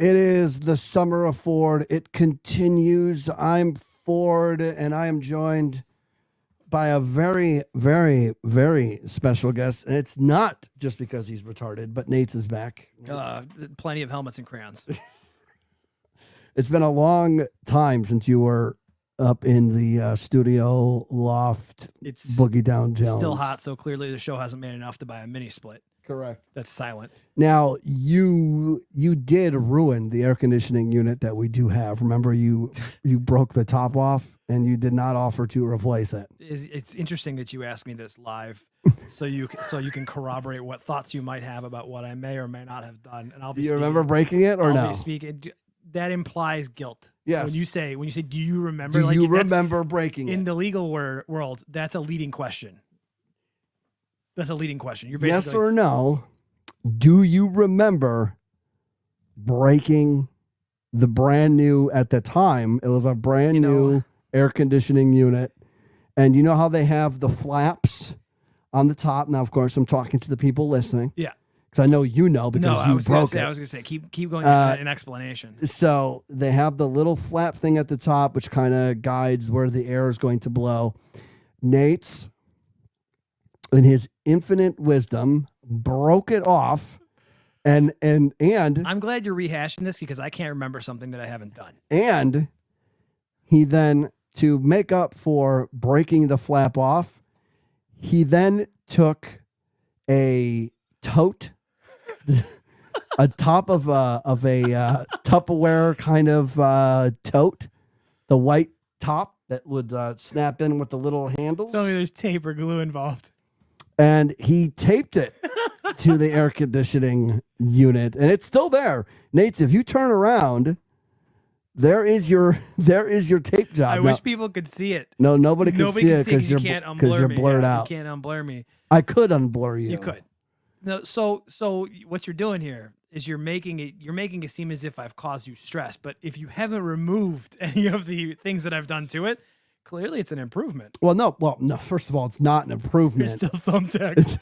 It is the summer of Ford. It continues. I'm Ford, and I am joined by a very, very, very special guest. And it's not just because he's retarded, but Nate's is back. Plenty of helmets and crayons. It's been a long time since you were up in the studio loft. It's Boogie Down Jones. Still hot, so clearly the show hasn't made enough to buy a mini split. Correct. That's silent. Now, you did ruin the air conditioning unit that we do have. Remember, you broke the top off, and you did not offer to replace it. It's interesting that you asked me this live, so you can corroborate what thoughts you might have about what I may or may not have done. And I'll be. Do you remember breaking it or no? I'll be speaking. That implies guilt. Yes. When you say, do you remember? Do you remember breaking it? In the legal world, that's a leading question. That's a leading question. You're basically, yes or no? Do you remember breaking the brand new, at the time, it was a brand new air conditioning unit. And you know how they have the flaps on the top? Now, of course, I'm talking to the people listening. Yeah. Because I know you know because you broke it. I was going to say, keep going an explanation. So they have the little flap thing at the top, which kind of guides where the air is going to blow. Nate's, in his infinite wisdom, broke it off, and I'm glad you're rehashing this because I can't remember something that I haven't done. And he then, to make up for breaking the flap off, he then took a tote, a top of a Tupperware kind of tote, the white top that would snap in with the little handles. Tell me there's tape or glue involved. And he taped it to the air conditioning unit, and it's still there. Nate, if you turn around, there is your tape job. I wish people could see it. No, nobody can see it because you're blurred out. You can't unblur me. I could unblur you. You could. No, so what you're doing here is you're making it seem as if I've caused you stress, but if you haven't removed any of the things that I've done to it, clearly it's an improvement. Well, no. First of all, it's not an improvement. It's still thumbtacks.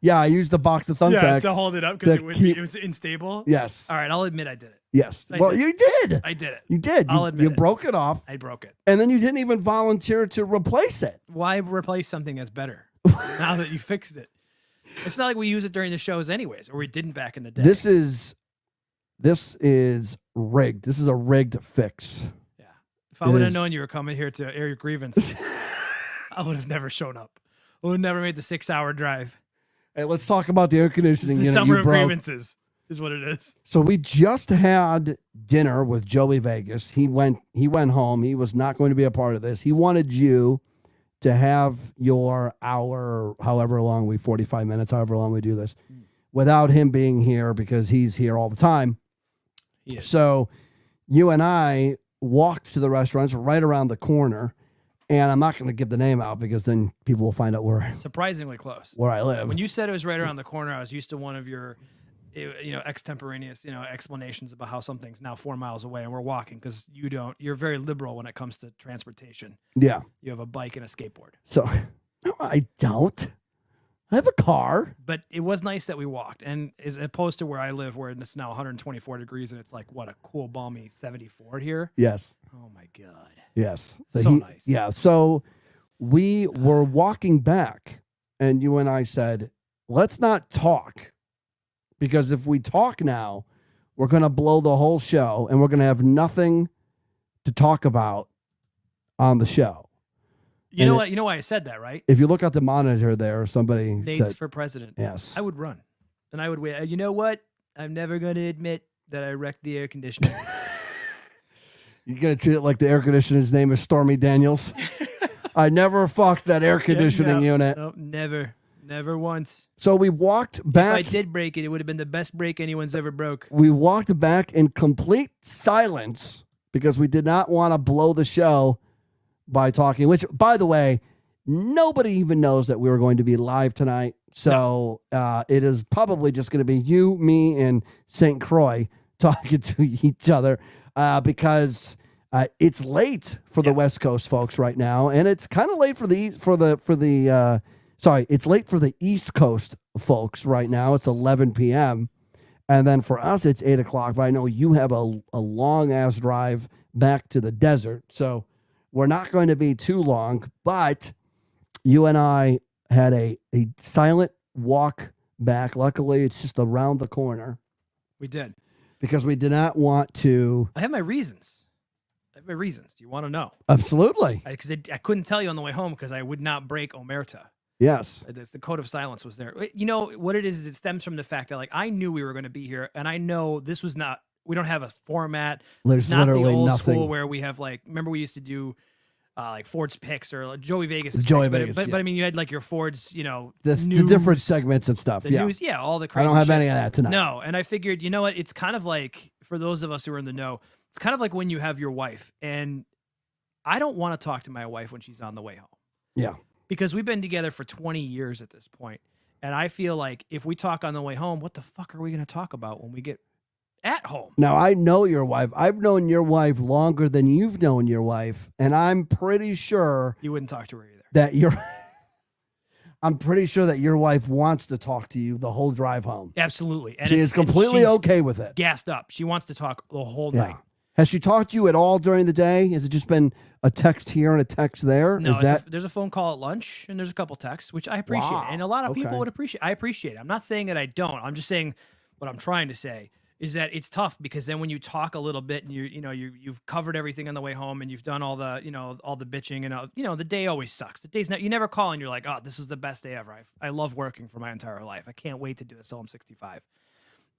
Yeah, I used a box of thumbtacks to hold it up because it was unstable. Yes. All right, I'll admit I did it. Yes. You did. I did it. You did. I'll admit you broke it off. I broke it. And then you didn't even volunteer to replace it. Why replace something that's better now that you fixed it? It's not like we use it during the shows anyways, or we didn't back in the day. This is rigged. This is a rigged fix. Yeah. If I would have known you were coming here to air your grievances, I would have never shown up. I would have never made the 6-hour drive. Hey, let's talk about the air conditioning unit. The summer of grievances is what it is. So we just had dinner with Joey Vegas. He went home. He was not going to be a part of this. He wanted you to have your hour, however long 45 minutes, however long we do this, without him being here because he's here all the time. Yes. So you and I walked to the restaurants right around the corner, and I'm not going to give the name out because then people will find out surprisingly close where I live. When you said it was right around the corner, I was used to one of your extemporaneous explanations about how something's now 4 miles away and we're walking because you're very liberal when it comes to transportation. Yeah. You have a bike and a skateboard. So no, I don't. I have a car. But it was nice that we walked, and as opposed to where I live where it's now 124 degrees and it's like what a cool balmy 74 here. Yes. Oh my God. Yes. So nice. Yeah. So we were walking back and you and I said, let's not talk. Because if we talk now, we're going to blow the whole show and we're going to have nothing to talk about on the show. You know what? You know why I said that, right? If you look at the monitor there, somebody Nate's said, for president. Yes. I would run. And I would wait. You know what? I'm never going to admit that I wrecked the air conditioner. You're going to treat it like the air conditioner's name is Stormy Daniels? I never fucked that air conditioning unit. Nope, never. Never once. So we walked back. If I did break it, it would have been the best break anyone's ever broke. We walked back in complete silence because we did not want to blow the show by talking, which, by the way, nobody even knows that we were going to be live tonight. So it is probably just going to be you, me, and St. Croix talking to each other because it's late for the West Coast folks right now, and it's kind of late it's late for the East Coast folks right now. It's 11 p.m. And then for us, it's 8 o'clock. But I know you have a long ass drive back to the desert. So we're not going to be too long. But you and I had a silent walk back. Luckily, it's just around the corner. We did. Because we did not want to. I have my reasons. Do you want to know? Absolutely. Because I couldn't tell you on the way home because I would not break omerta. Yes. The code of silence was there. You know what it is? It stems from the fact that I knew we were going to be here, and I know this was not. We don't have a format. There's it's not literally the old nothing. school where we have remember we used to do Ford's picks or Joey Vegas. But I mean, you had your Ford's, the news, different segments and stuff. The Yeah. news, all the crazy I don't have shit. any of that tonight. No, and I figured, you know what? It's kind of like, for those of us who are in the know, it's kind of like when you have your wife, and I don't want to talk to my wife when she's on the way home. Yeah. Because we've been together for 20 years at this point, and I feel like if we talk on the way home, what the fuck are we going to talk about when we get at home? Now, I know your wife. I've known your wife longer than you've known your wife, and I'm pretty sure you wouldn't talk to her either. I'm pretty sure that your wife wants to talk to you the whole drive home. Absolutely. And she is completely okay with it. Gassed up. She wants to talk the whole night. Has she talked to you at all during the day? Has it just been a text here and a text there? No, there's a phone call at lunch, and there's a couple texts, which I appreciate. Wow. And a lot of people would appreciate. I appreciate it. I'm not saying that I don't. I'm just saying what I'm trying to say is that it's tough because then when you talk a little bit and you've covered everything on the way home and you've done all the all the bitching and the day always sucks. The day's not, you never call and you're like, oh, this was the best day ever. I love working for my entire life. I can't wait to do this till I'm 65.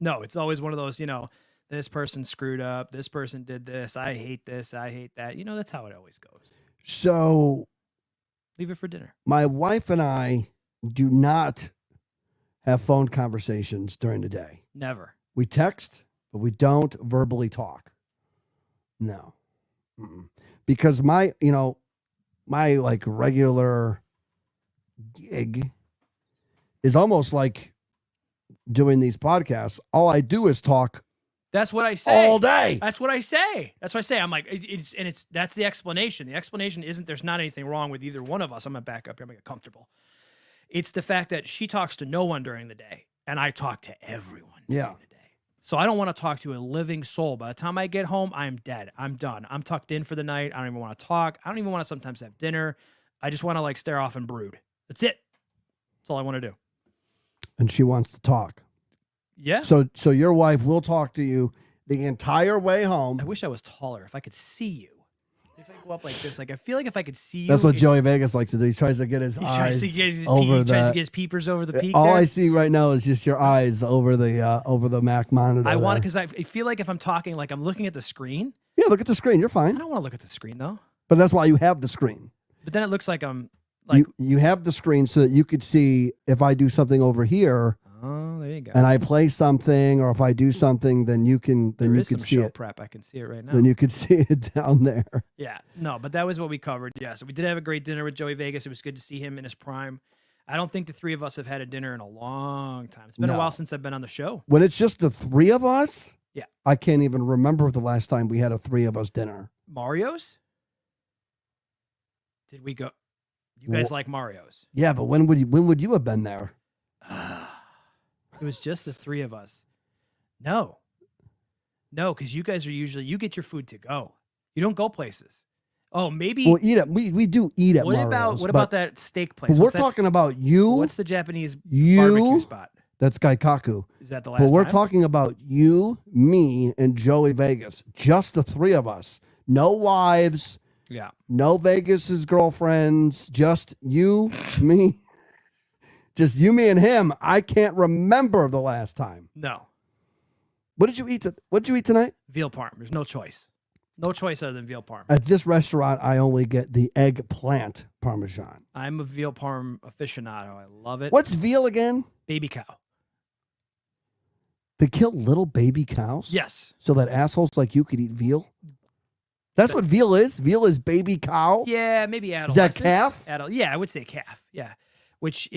No, it's always one of those, this person screwed up. This person did this. I hate this. I hate that. That's how it always goes. So leave it for dinner. My wife and I do not have phone conversations during the day. Never. We text, but we don't verbally talk. No. Mm-mm. Because my regular gig is almost like doing these podcasts. All I do is talk. That's what I say. All day. That's what I say. I'm like, that's the explanation. The explanation isn't there's not anything wrong with either one of us. I'm going to back up here. I'm going to get comfortable. It's the fact that she talks to no one during the day, and I talk to everyone during the day. So I don't want to talk to a living soul. By the time I get home, I'm dead. I'm done. I'm tucked in for the night. I don't even want to talk. I don't even want to sometimes have dinner. I just want to stare off and brood. That's it. That's all I want to do. And she wants to talk. Yeah. So your wife will talk to you the entire way home. I wish I was taller. If I could see you. If I go up like this, I feel like if I could see you. That's what Joey Vegas likes to do. He tries to get his eyes over He tries to get his peepers over the peak. All there. I see right now is just your eyes over the Mac monitor. I want it because I feel like if I'm talking, I'm looking at the screen. Yeah, look at the screen. You're fine. I don't want to look at the screen though. But that's why you have the screen. But then it looks like I'm you have the screen so that you could see if I do something over here. Oh, there you go. And I play something, or if I do something, then you can see it. Prep. I can see it right now. Then you could see it down there. Yeah, no, but that was what we covered. Yeah, so we did have a great dinner with Joey Vegas. It was good to see him in his prime. I don't think the three of us have had a dinner in a long time. It's been a while since I've been on the show. When it's just the three of us, yeah, I can't even remember the last time we had a three of us dinner. Mario's? Did we go? You guys like Mario's? Yeah, but when would you have been there? It was just the three of us. No, because you guys are you get your food to go. You don't go places. Oh, maybe we'll eat it. We do eat at Mario's. What about that steak place? We're talking about you. What's the Japanese barbecue spot? That's Gaikaku. Is that the last time? But we're talking about you, me, and Joey Vegas. Just the three of us. No wives. Yeah. No Vegas's girlfriends. Just you, me. Just you, me, and him. I can't remember the last time. No. What did you eat? What did you eat tonight? Veal parm. There's no choice. No choice other than veal parm. At this restaurant, I only get the eggplant parmesan. I'm a veal parm aficionado. I love it. What's veal again? Baby cow. They kill little baby cows? Yes. So that assholes like you could eat veal? That's what veal is? Veal is baby cow? Yeah, maybe adolescents. Is that calf? Yeah, I would say calf. Yeah. Which,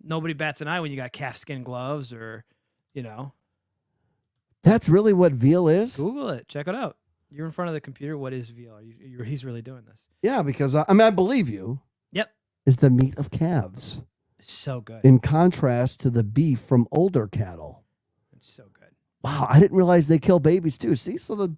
nobody bats an eye when you got calf skin gloves or, That's really what veal is? Google it. Check it out. You're in front of the computer. What is veal? He's really doing this. Yeah, because, I believe you. Yep. Is the meat of calves. So good. In contrast to the beef from older cattle. It's so good. Wow, I didn't realize they kill babies too. See, so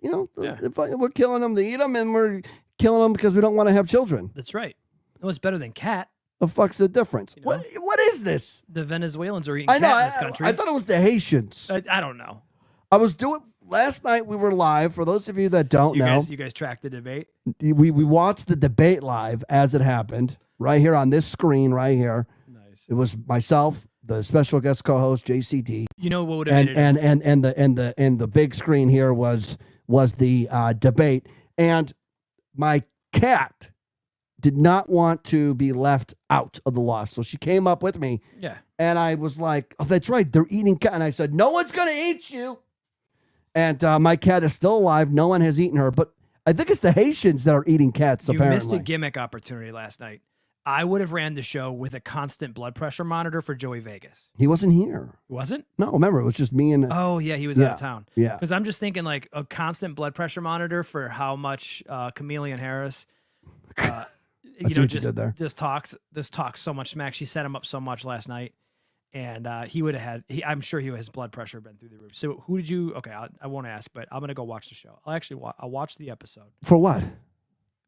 Yeah. we're killing them to eat them, and we're killing them because we don't want to have children. That's right. It was better than cat. The fuck's the difference? You know? What is this? The Venezuelans are eating I know. cat in this country. I thought it was the Haitians. I don't know. I was doing last night. We were live. For those of you that don't know, You guys tracked the debate. we watched the debate live as it happened right here on this screen right here. Nice. It was myself, the special guest co-host JCD. You know what would have made and the big screen here was the debate, and my cat did not want to be left out of the loft, so she came up with me. Yeah. And I was like, "Oh, that's right, they're eating cat." And I said, "No one's gonna eat you." And my cat is still alive. No one has eaten her, but I think it's the Haitians that are eating cats. You apparently, missed a gimmick opportunity last night. I would have ran the show with a constant blood pressure monitor for Joey Vegas. He wasn't here. Wasn't? No, remember, it was just me and. Oh yeah, he was out of town. Yeah. Because I'm just thinking like a constant blood pressure monitor for how much Chameleon Harris, just talks so much smack. She set him up so much last night, and he would have had. I'm sure his blood pressure been through the roof. So who did you? Okay, I won't ask, but I'm gonna go watch the show. I'll watch the episode For what?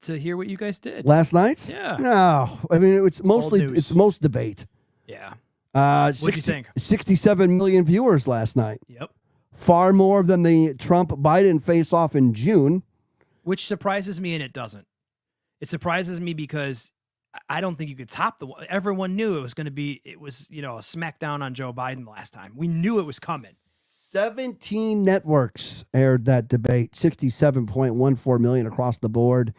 to hear what you guys did. Last night's? Yeah. No, I mean it's mostly news. it's most debate. Yeah. What'd you think? 67 million viewers last night. Yep. Far more than the Trump-Biden face-off in June. Which surprises me, and it doesn't. It surprises me because I don't think you could top the. Everyone knew it was going to be. It was a smackdown on Joe Biden last time. We knew it was coming. 17 networks aired that debate. 67.14 million across the board.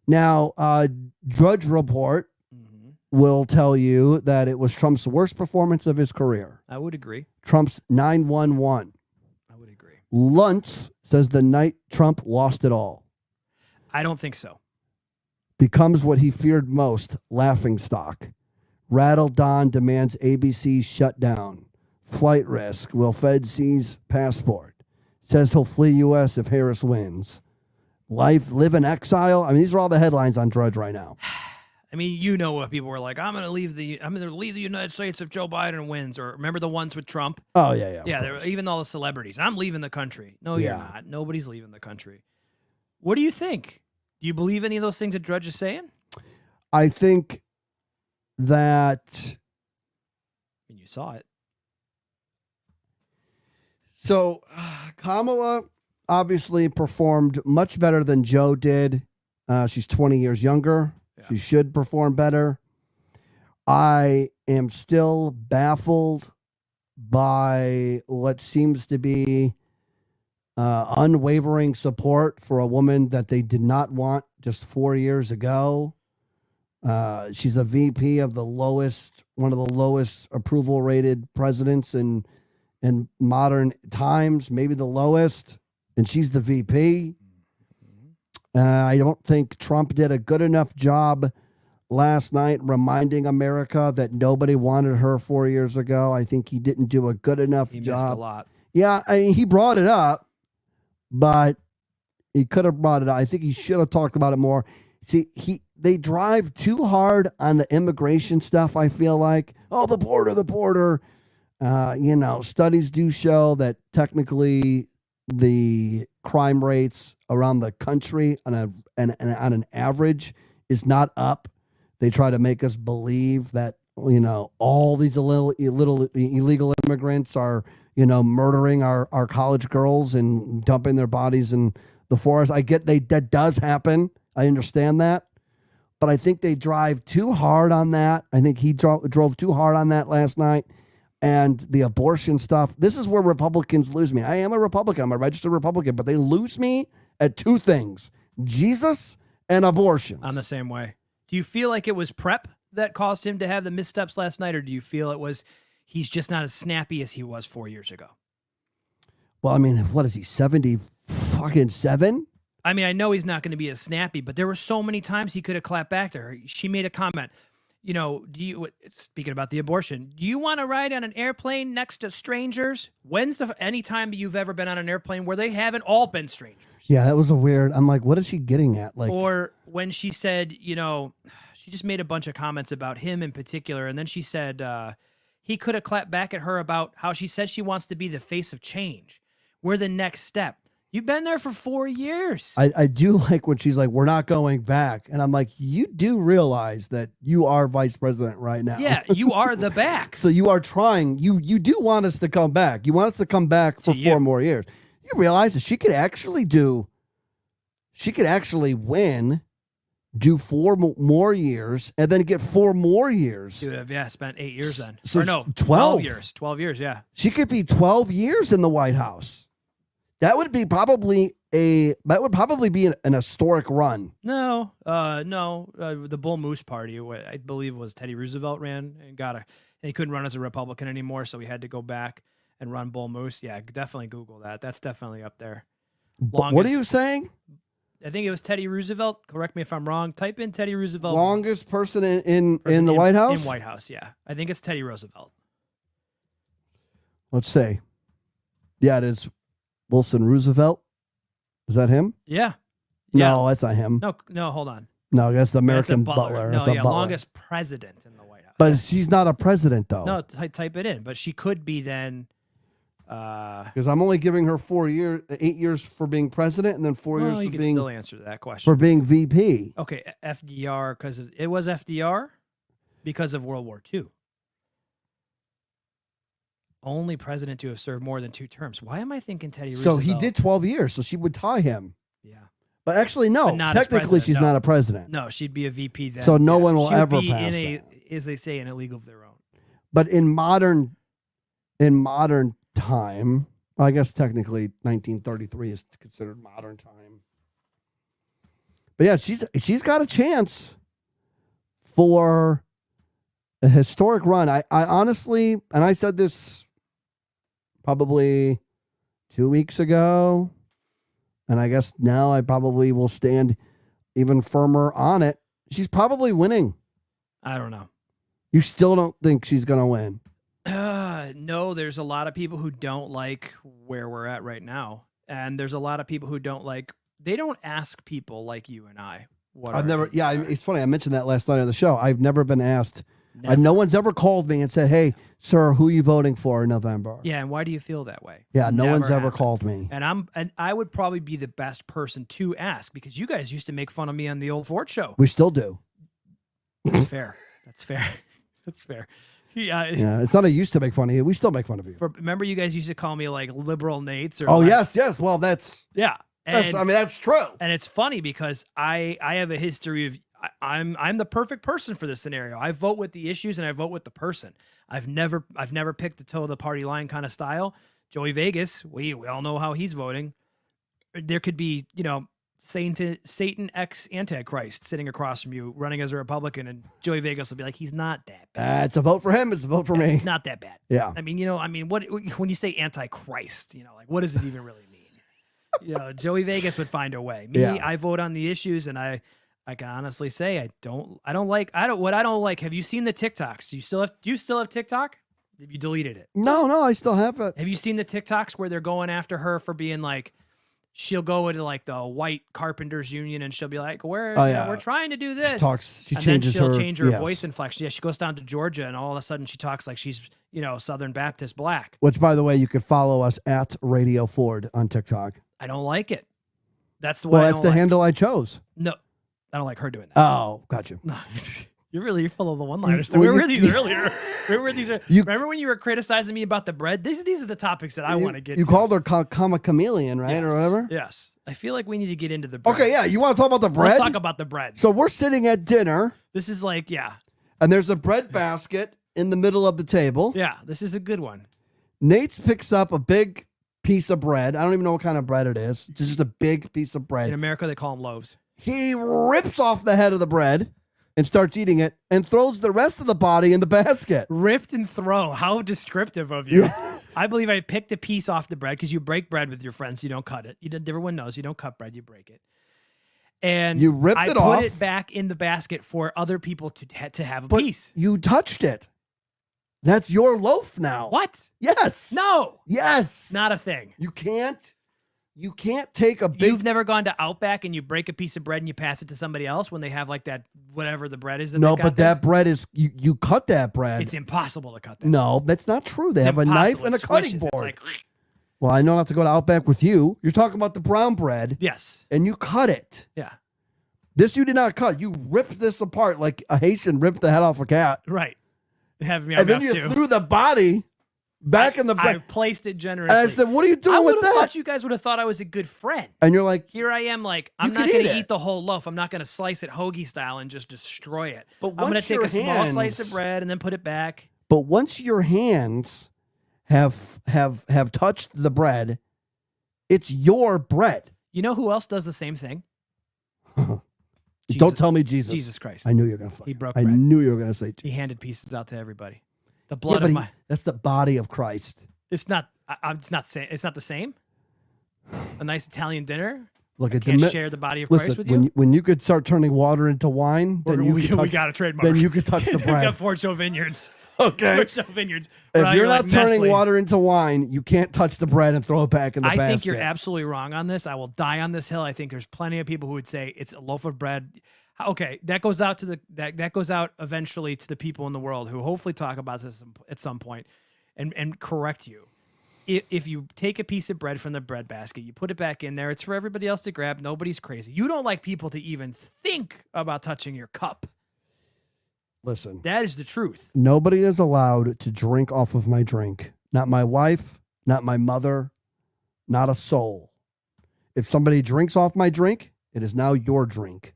Now, Drudge Report will tell you that it was Trump's worst performance of his career. I would agree. Trump's 9-1-1. I would agree. Luntz says the night Trump lost it all. I don't think so. Becomes what he feared most, laughingstock. Rattle Don demands ABC shut down. Flight risk. Will Fed seize passport? Says he'll flee U.S. if Harris wins. Live in exile. I mean, these are all the headlines on Drudge right now. I mean, you know what people were like. I'm going to leave the United States if Joe Biden wins. Or remember the ones with Trump? Oh yeah. Yeah, there were even all the celebrities. I'm leaving the country. No, you're not. Nobody's leaving the country. What do you think? Do you believe any of those things that Drudge is saying? I think that. And you saw it. So Kamala obviously performed much better than Joe did. She's 20 years younger. Yeah. She should perform better. I am still baffled by what seems to be unwavering support for a woman that they did not want just 4 years ago. She's a VP of one of the lowest approval rated presidents in modern times, maybe the lowest, and she's the VP. I don't think Trump did a good enough job last night reminding America that nobody wanted her 4 years ago. I think he didn't do a good enough job. He missed a lot. Yeah, I mean, he brought it up, but he could have brought it up. I think he should have talked about it more. See, they drive too hard on the immigration stuff, I feel like. Oh, the border. Studies do show that technically the crime rates around the country on an average is not up. They try to make us believe that, all these little illegal immigrants are, murdering our college girls and dumping their bodies in the forest. I get that does happen. I understand that. But I think they drive too hard on that. I think he drove too hard on that last night. And the abortion stuff, this is where Republicans lose me. I am a Republican. I'm a registered Republican, but they lose me at two things: Jesus and abortion. I'm the same way. Do you feel like it was prep that caused him to have the missteps last night, or do you feel it was he's just not as snappy as he was 4 years ago? Well, I mean, what is he, 77? I mean, I know he's not going to be as snappy, but there were so many times he could have clapped back to her. She made a comment. Speaking about the abortion, do you want to ride on an airplane next to strangers? When's any time you've ever been on an airplane where they haven't all been strangers? Yeah, that was I'm like, what is she getting at? Or when she said, she just made a bunch of comments about him in particular. And then she said, he could have clapped back at her about how she says she wants to be the face of change. We're the next step. You've been there for 4 years. I do like when she's like, we're not going back. And I'm like, you do realize that you are vice president right now. Yeah, you are the back. So you are trying. You do want us to come back. You want us to come back for 4 more years. You realize that she could actually win, do 4 more years, and then get 4 more years. She would have, spent 8 years then. So or no, 12 years. 12 years, yeah. She could be 12 years in the White House. That would be probably an historic run. No. The Bull Moose Party, I believe it was Teddy Roosevelt ran and he couldn't run as a Republican anymore, so he had to go back and run Bull Moose. Yeah, definitely Google that. That's definitely up there. What are you saying? I think it was Teddy Roosevelt. Correct me if I'm wrong. Type in Teddy Roosevelt. Longest person in the White House? In White House, yeah. I think it's Teddy Roosevelt. Let's say. Yeah, it is Wilson Roosevelt. Is that him? Yeah. No, that's not him. No, hold on. No, that's the American butler. No, that's a butler. Longest president in the White House. But she's not a president, though. No, type it in. But she could be then. Because I'm only giving her 8 years for being president, and then 4 years you for can being still answer that question for being VP. Okay, FDR it was FDR because of World War II. Only president to have served more than 2 terms. Why am I thinking Teddy Roosevelt? So he did 12 years, so she would tie him. Yeah. But actually, no. But technically, she's not a president. No, she'd be a VP then. So no one will she would ever be pass in that. as they say, in a league of their own. But in modern time, I guess technically 1933 is considered modern time. But yeah, she's got a chance for a historic run. I honestly, and I said this probably 2 weeks ago, and I guess now I probably will stand even firmer on it. She's probably winning. I don't know. You still don't think she's going to win? No, there's a lot of people who don't like where we're at right now. And there's a lot of people who they don't ask people like you and I what it's funny. I mentioned that last night on the show. I've never been asked. No one's ever called me and said, hey, sir, who are you voting for in November? Yeah, and why do you feel that way? Yeah, no one's ever called me. And I would probably be the best person to ask because you guys used to make fun of me on the old Fort show. We still do. That's fair. That's fair. That's fair. Yeah, it's not a used to make fun of you. We still make fun of you. Remember you guys used to call me like liberal Nates? Yes. Well, that's... Yeah. That's true. And it's funny because I have a history of... I'm the perfect person for this scenario. I vote with the issues and I vote with the person. I've never picked the toe of the party line kind of style. Joey Vegas, we all know how he's voting. There could be, Satan X Antichrist sitting across from you running as a Republican, and Joey Vegas will be like, he's not that bad. It's a vote for him. It's a vote for me. It's not that bad. Yeah. What when you say Antichrist, what does it even really mean? Joey Vegas would find a way. Me, I vote on the issues, and I can honestly say I don't like. Have you seen the TikToks? Do you still have TikTok? Have you deleted it? No, I still have it. Have you seen the TikToks where they're going after her for being like, she'll go into like the white carpenters union and she'll be like, we're trying to do this. She changes her voice inflection. Yeah, she goes down to Georgia and all of a sudden she talks like she's, Southern Baptist black. Which, by the way, you could follow us at Radio Ford on TikTok. I don't like it. That's the way. Well, that's the handle I chose. No, I don't like her doing that. Oh, got you. You're full of the one-liners. Where were these earlier? Where were these? Remember when you were criticizing me about the bread? These are the topics that I want to get to. You called her comma chameleon, right? Yes. Or whatever? Yes. I feel like we need to get into the bread. Okay, yeah. You want to talk about the bread? Let's talk about the bread. So we're sitting at dinner. This is like, yeah. And there's a bread basket in the middle of the table. Yeah, this is a good one. Nate picks up a big piece of bread. I don't even know what kind of bread it is. It's just a big piece of bread. In America, they call them loaves. He rips off the head of the bread and starts eating it and throws the rest of the body in the basket. Ripped and throw. How descriptive of you. I believe I picked a piece off the bread because you break bread with your friends. You don't cut it. Everyone knows you don't cut bread. You break it. And you ripped it off. I put it back in the basket for other people to have a piece. You touched it. That's your loaf now. What? Yes. No. Yes. Not a thing. You can't You can't take a big. You've never gone to Outback and you break a piece of bread and you pass it to somebody else when they have like that whatever the bread is. No, but that bread is you cut that bread. It's impossible to cut that. No, that's not true. They have a knife and a cutting board. It's like, well, I don't have to go to Outback with you. You're talking about the brown bread. yes. And you cut it. Yeah. This you did not cut. You ripped this apart like a Haitian ripped the head off a cat. Right. They have me And then you threw the body back in the bread. I placed it generously. And I said, what are you doing with that? I would have thought you guys would have thought I was a good friend. And you're like, here I am, like, I'm not going to eat the whole loaf. I'm not going to slice it hoagie style and just destroy it. But I'm going to take a small slice of bread and then put it back. But once your hands have touched the bread, it's your bread. You know who else does the same thing? Don't tell me Jesus. Jesus Christ. I knew you were going to. He broke I bread. knew you were going to say Jesus. He handed pieces out to everybody. The blood of my. That's the body of Christ. It's not. It's not the same. A nice Italian dinner. Look, I can't share the body of Christ with you. When you could start turning water into wine, then we got a trademark. Then you could touch the bread. We got Fort Show Vineyards. Okay. Fort Show Vineyards. If you're not turning water into wine, you can't touch the bread and throw it back in the basket. I think you're absolutely wrong on this. I will die on this hill. I think there's plenty of people who would say it's a loaf of bread. Okay, that goes out to that goes out eventually to the people in the world who hopefully talk about this at some point and correct you. If you take a piece of bread from the bread basket, you put it back in there, it's for everybody else to grab. Nobody's crazy. You don't like people to even think about touching your cup. Listen. That is the truth. Nobody is allowed to drink off of my drink. Not my wife, not my mother, not a soul. If somebody drinks off my drink, it is now your drink.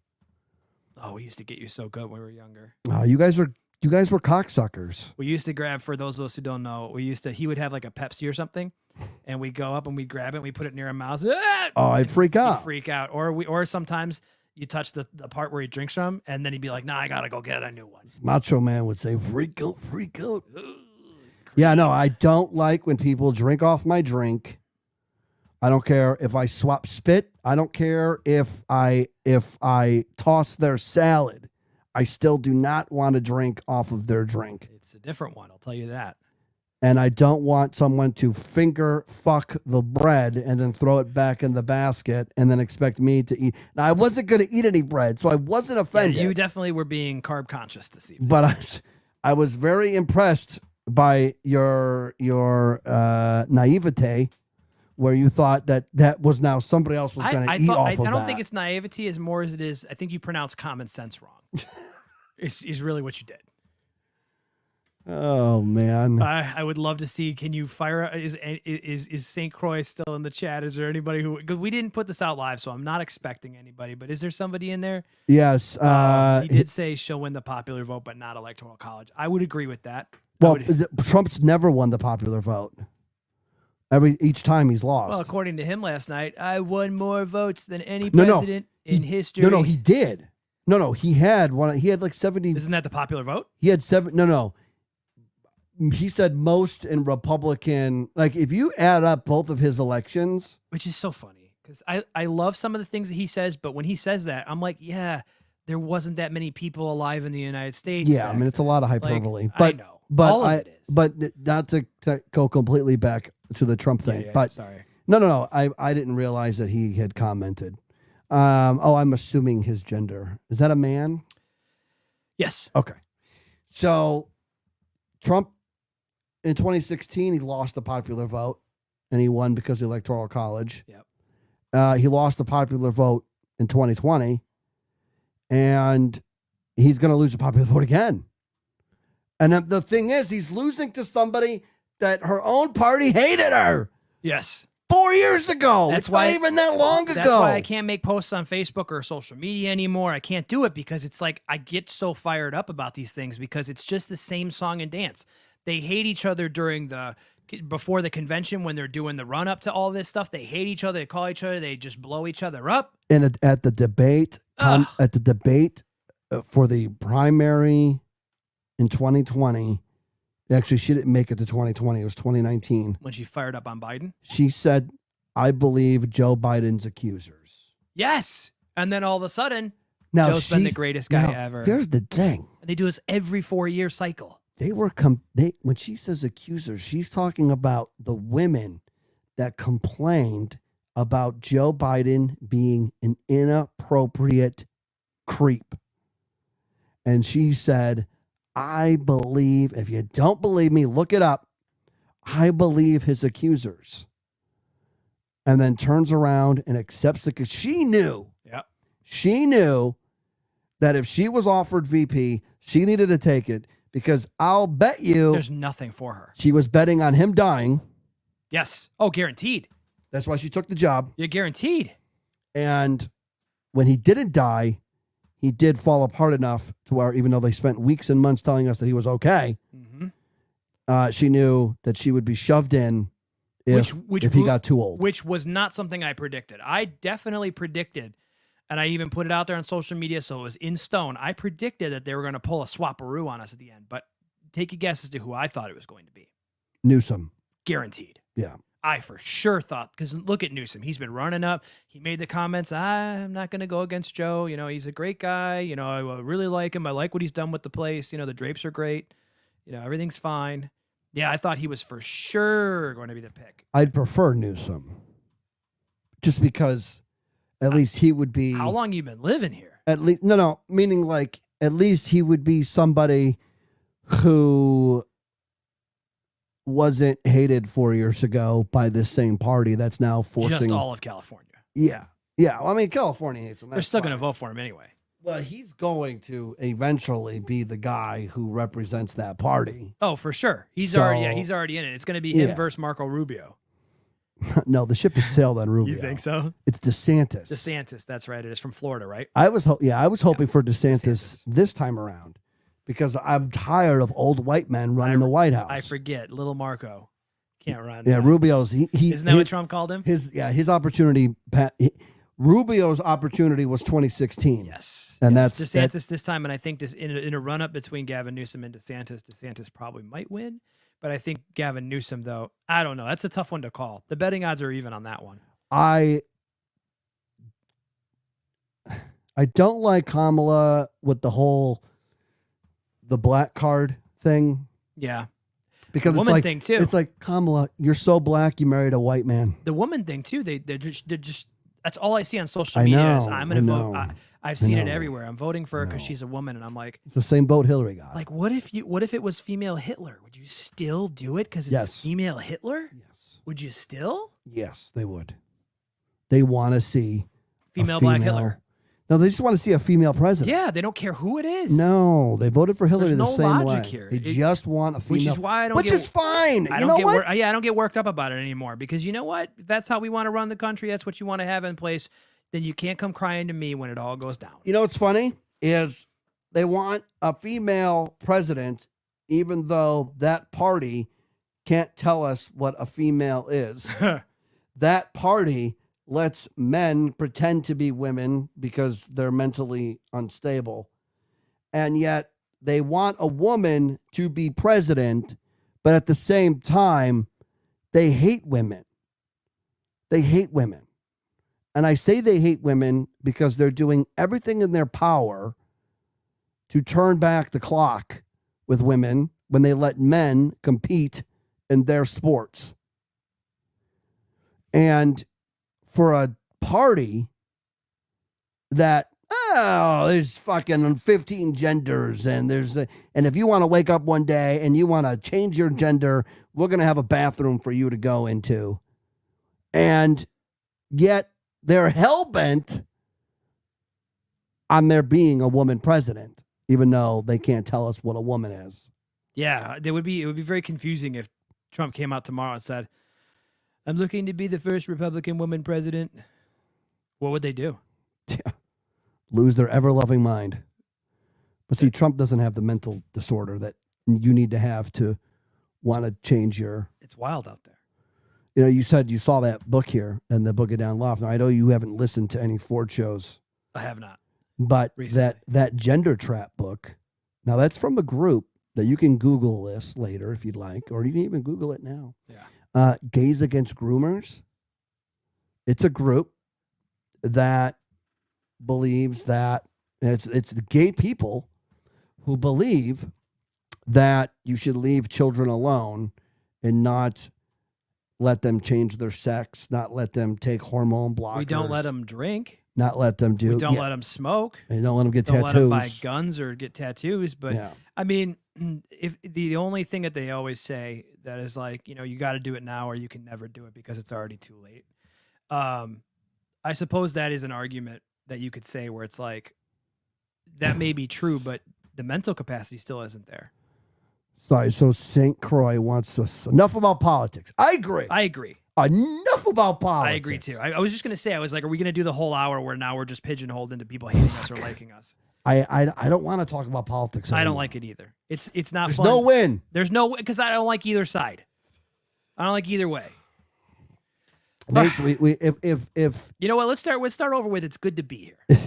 Oh, we used to get you so good when we were younger. You guys were cocksuckers. We used to grab, for those of us who don't know, he would have like a Pepsi or something, and we'd go up and we'd grab it and we put it near our mouths. I'd freak out. He'd freak out. Or sometimes you touch the part where he drinks from, and then he'd be like, nah, I gotta go get a new one. Macho Man would say, freak out, freak out. Yeah, no, I don't like when people drink off my drink. I don't care if I swap spit. I don't care if I toss their salad. I still do not want to drink off of their drink. It's a different one, I'll tell you that. And I don't want someone to finger fuck the bread and then throw it back in the basket and then expect me to eat. Now, I wasn't going to eat any bread, so I wasn't offended. Yeah, you definitely were being carb conscious this evening. But I was very impressed by your naivete, where you thought that was now somebody else was going to eat off of that. I don't think it's naivety as more as it is, I think you pronounce common sense wrong. is really what you did. Oh, man. I would love to see, can you fire, is St. Croix still in the chat? Is there anybody who, because we didn't put this out live, so I'm not expecting anybody, but is there somebody in there? Yes. He did say she'll win the popular vote, but not electoral college. I would agree with that. Well, Trump's never won the popular vote. Each time he's lost. Well, according to him last night, I won more votes than any president in history. No, he did. No, he had one. He had like 70. Isn't that the popular vote? He had 7. No. He said most in Republican. Like if you add up both of his elections, which is so funny because I love some of the things that he says, but when he says that, I'm like, yeah, there wasn't that many people alive in the United States. Yeah, I mean it's a lot of hyperbole. Like, but I know. But all of it is. But not to go completely back to the Trump thing. Yeah, but sorry. No. I didn't realize that he had commented. I'm assuming his gender. Is that a man? Yes. Okay. So Trump in 2016, he lost the popular vote and he won because of the Electoral College. Yep. He lost the popular vote in 2020 and he's going to lose the popular vote again. And the thing is, he's losing to somebody that her own party hated her. Yes. 4 years ago. That's it's not even that long ago. That's why I can't make posts on Facebook or social media anymore. I can't do it because it's like I get so fired up about these things because it's just the same song and dance. They hate each other before the convention when they're doing the run up to all this stuff. They hate each other. They call each other. They just blow each other up. And at the debate, for the primary in 2020, actually, she didn't make it to 2020. It was 2019. When she fired up on Biden? She said, I believe Joe Biden's accusers. Yes. And then all of a sudden, now, Joe's been the greatest guy ever. Here's the thing. And they do this every 4-year cycle. When she says accusers, she's talking about the women that complained about Joe Biden being an inappropriate creep. And she said, I believe, if you don't believe me, look it up. I believe his accusers. And then turns around and accepts it because she knew. Yeah. She knew that if she was offered VP, she needed to take it because I'll bet you there's nothing for her. She was betting on him dying. Yes. Oh, guaranteed. That's why she took the job. You're guaranteed. And when he didn't die, he did fall apart enough to where even though they spent weeks and months telling us that he was okay, she knew that she would be shoved in if he got too old. Which was not something I predicted. I definitely predicted, and I even put it out there on social media, so it was in stone. I predicted that they were going to pull a swapperoo on us at the end, but take a guess as to who I thought it was going to be. Newsom. Guaranteed. Yeah. I for sure thought, because look at Newsom. He's been running up. He made the comments, I'm not going to go against Joe. You know, he's a great guy. You know, I really like him. I like what he's done with the place. You know, the drapes are great. You know, everything's fine. Yeah, I thought he was for sure going to be the pick. I'd prefer Newsom. Just because at least he would be... How long you been living here? At least, no, meaning like at least he would be somebody who wasn't hated 4 years ago by this same party that's now forcing... Just all of California. Yeah. Yeah. Well, I mean, California hates him. They're still going to vote for him anyway. Well, he's going to eventually be the guy who represents that party. Oh, for sure. He's already in it. It's going to be him versus Marco Rubio. No, the ship has sailed on Rubio. You think so? It's DeSantis. DeSantis, that's right. It is from Florida, right? I was hoping for DeSantis this time around because I'm tired of old white men running the White House. I forget. Little Marco can't run. Yeah, Rubio's. Isn't that what Trump called him? His opportunity. Rubio's opportunity was 2016. Yes. And that's DeSantis this time. And I think in a run-up between Gavin Newsom and DeSantis probably might win. But I think Gavin Newsom, though, I don't know. That's a tough one to call. The betting odds are even on that one. I don't like Kamala with the black card thing. Yeah. Because the woman thing, too. It's like, Kamala, you're so black, you married a white man. The woman thing, too, they're just that's all I see on social media is I'm going to vote. I've seen it everywhere. I'm voting for her because she's a woman, and I'm like, it's the same vote Hillary got. Like, what if it was female Hitler? Would you still do it because it's female Hitler? Yes. Would you still? Yes, they would. They want to see female black Hitler. No, they just want to see a female president. Yeah, they don't care who it is. No, they voted for Hillary the same way. There's no logic here. They just want a female. Which is why I don't Which is fine. I don't get worked up about it anymore because you know what? If that's how we want to run the country, that's what you want to have in place, then you can't come crying to me when it all goes down. You know what's funny is they want a female president even though that party can't tell us what a female is. That party lets men pretend to be women because they're mentally unstable. And yet they want a woman to be president, but at the same time, they hate women. They hate women. And I say they hate women because they're doing everything in their power to turn back the clock with women when they let men compete in their sports. And for a party that, there's fucking 15 genders and and if you want to wake up one day and you want to change your gender, we're going to have a bathroom for you to go into. And yet they're hell-bent on there being a woman president, even though they can't tell us what a woman is. Yeah, it would be very confusing if Trump came out tomorrow and said, I'm looking to be the first Republican woman president. What would they do? Yeah. Lose their ever-loving mind. But see, Trump doesn't have the mental disorder that you need to have to want to change your... It's wild out there. You know, you said you saw that book here and the Boogie Down Loft. Now, I know you haven't listened to any Ford shows. I have not. But recently. that Gender Trap book, now that's from a group that you can Google this later if you'd like, or you can even Google it now. Yeah. Gays Against Groomers. It's a group that believes that it's the gay people who believe that you should leave children alone and not let them change their sex, not let them take hormone blockers. We don't let them drink. Not let them do. We don't let them smoke. You don't let them get don't tattoos. Let them buy guns or get tattoos. But Yeah. I mean, if the only thing that they always say that is like, you got to do it now or you can never do it because it's already too late. I suppose that is an argument that you could say where it's like, that may be true, but the mental capacity still isn't there. Sorry, so St. Croix wants us. Enough about politics. I agree. Enough about politics. I agree too. I was just going to say, I was like, are we going to do the whole hour where now we're just pigeonholed into people hating us or liking us? I don't want to talk about politics anymore. I don't like it either. It's not There's fun. no win. There's no, because I don't like either side. I don't like either way. Mates, if you know what, let's start over with, it's good to be here.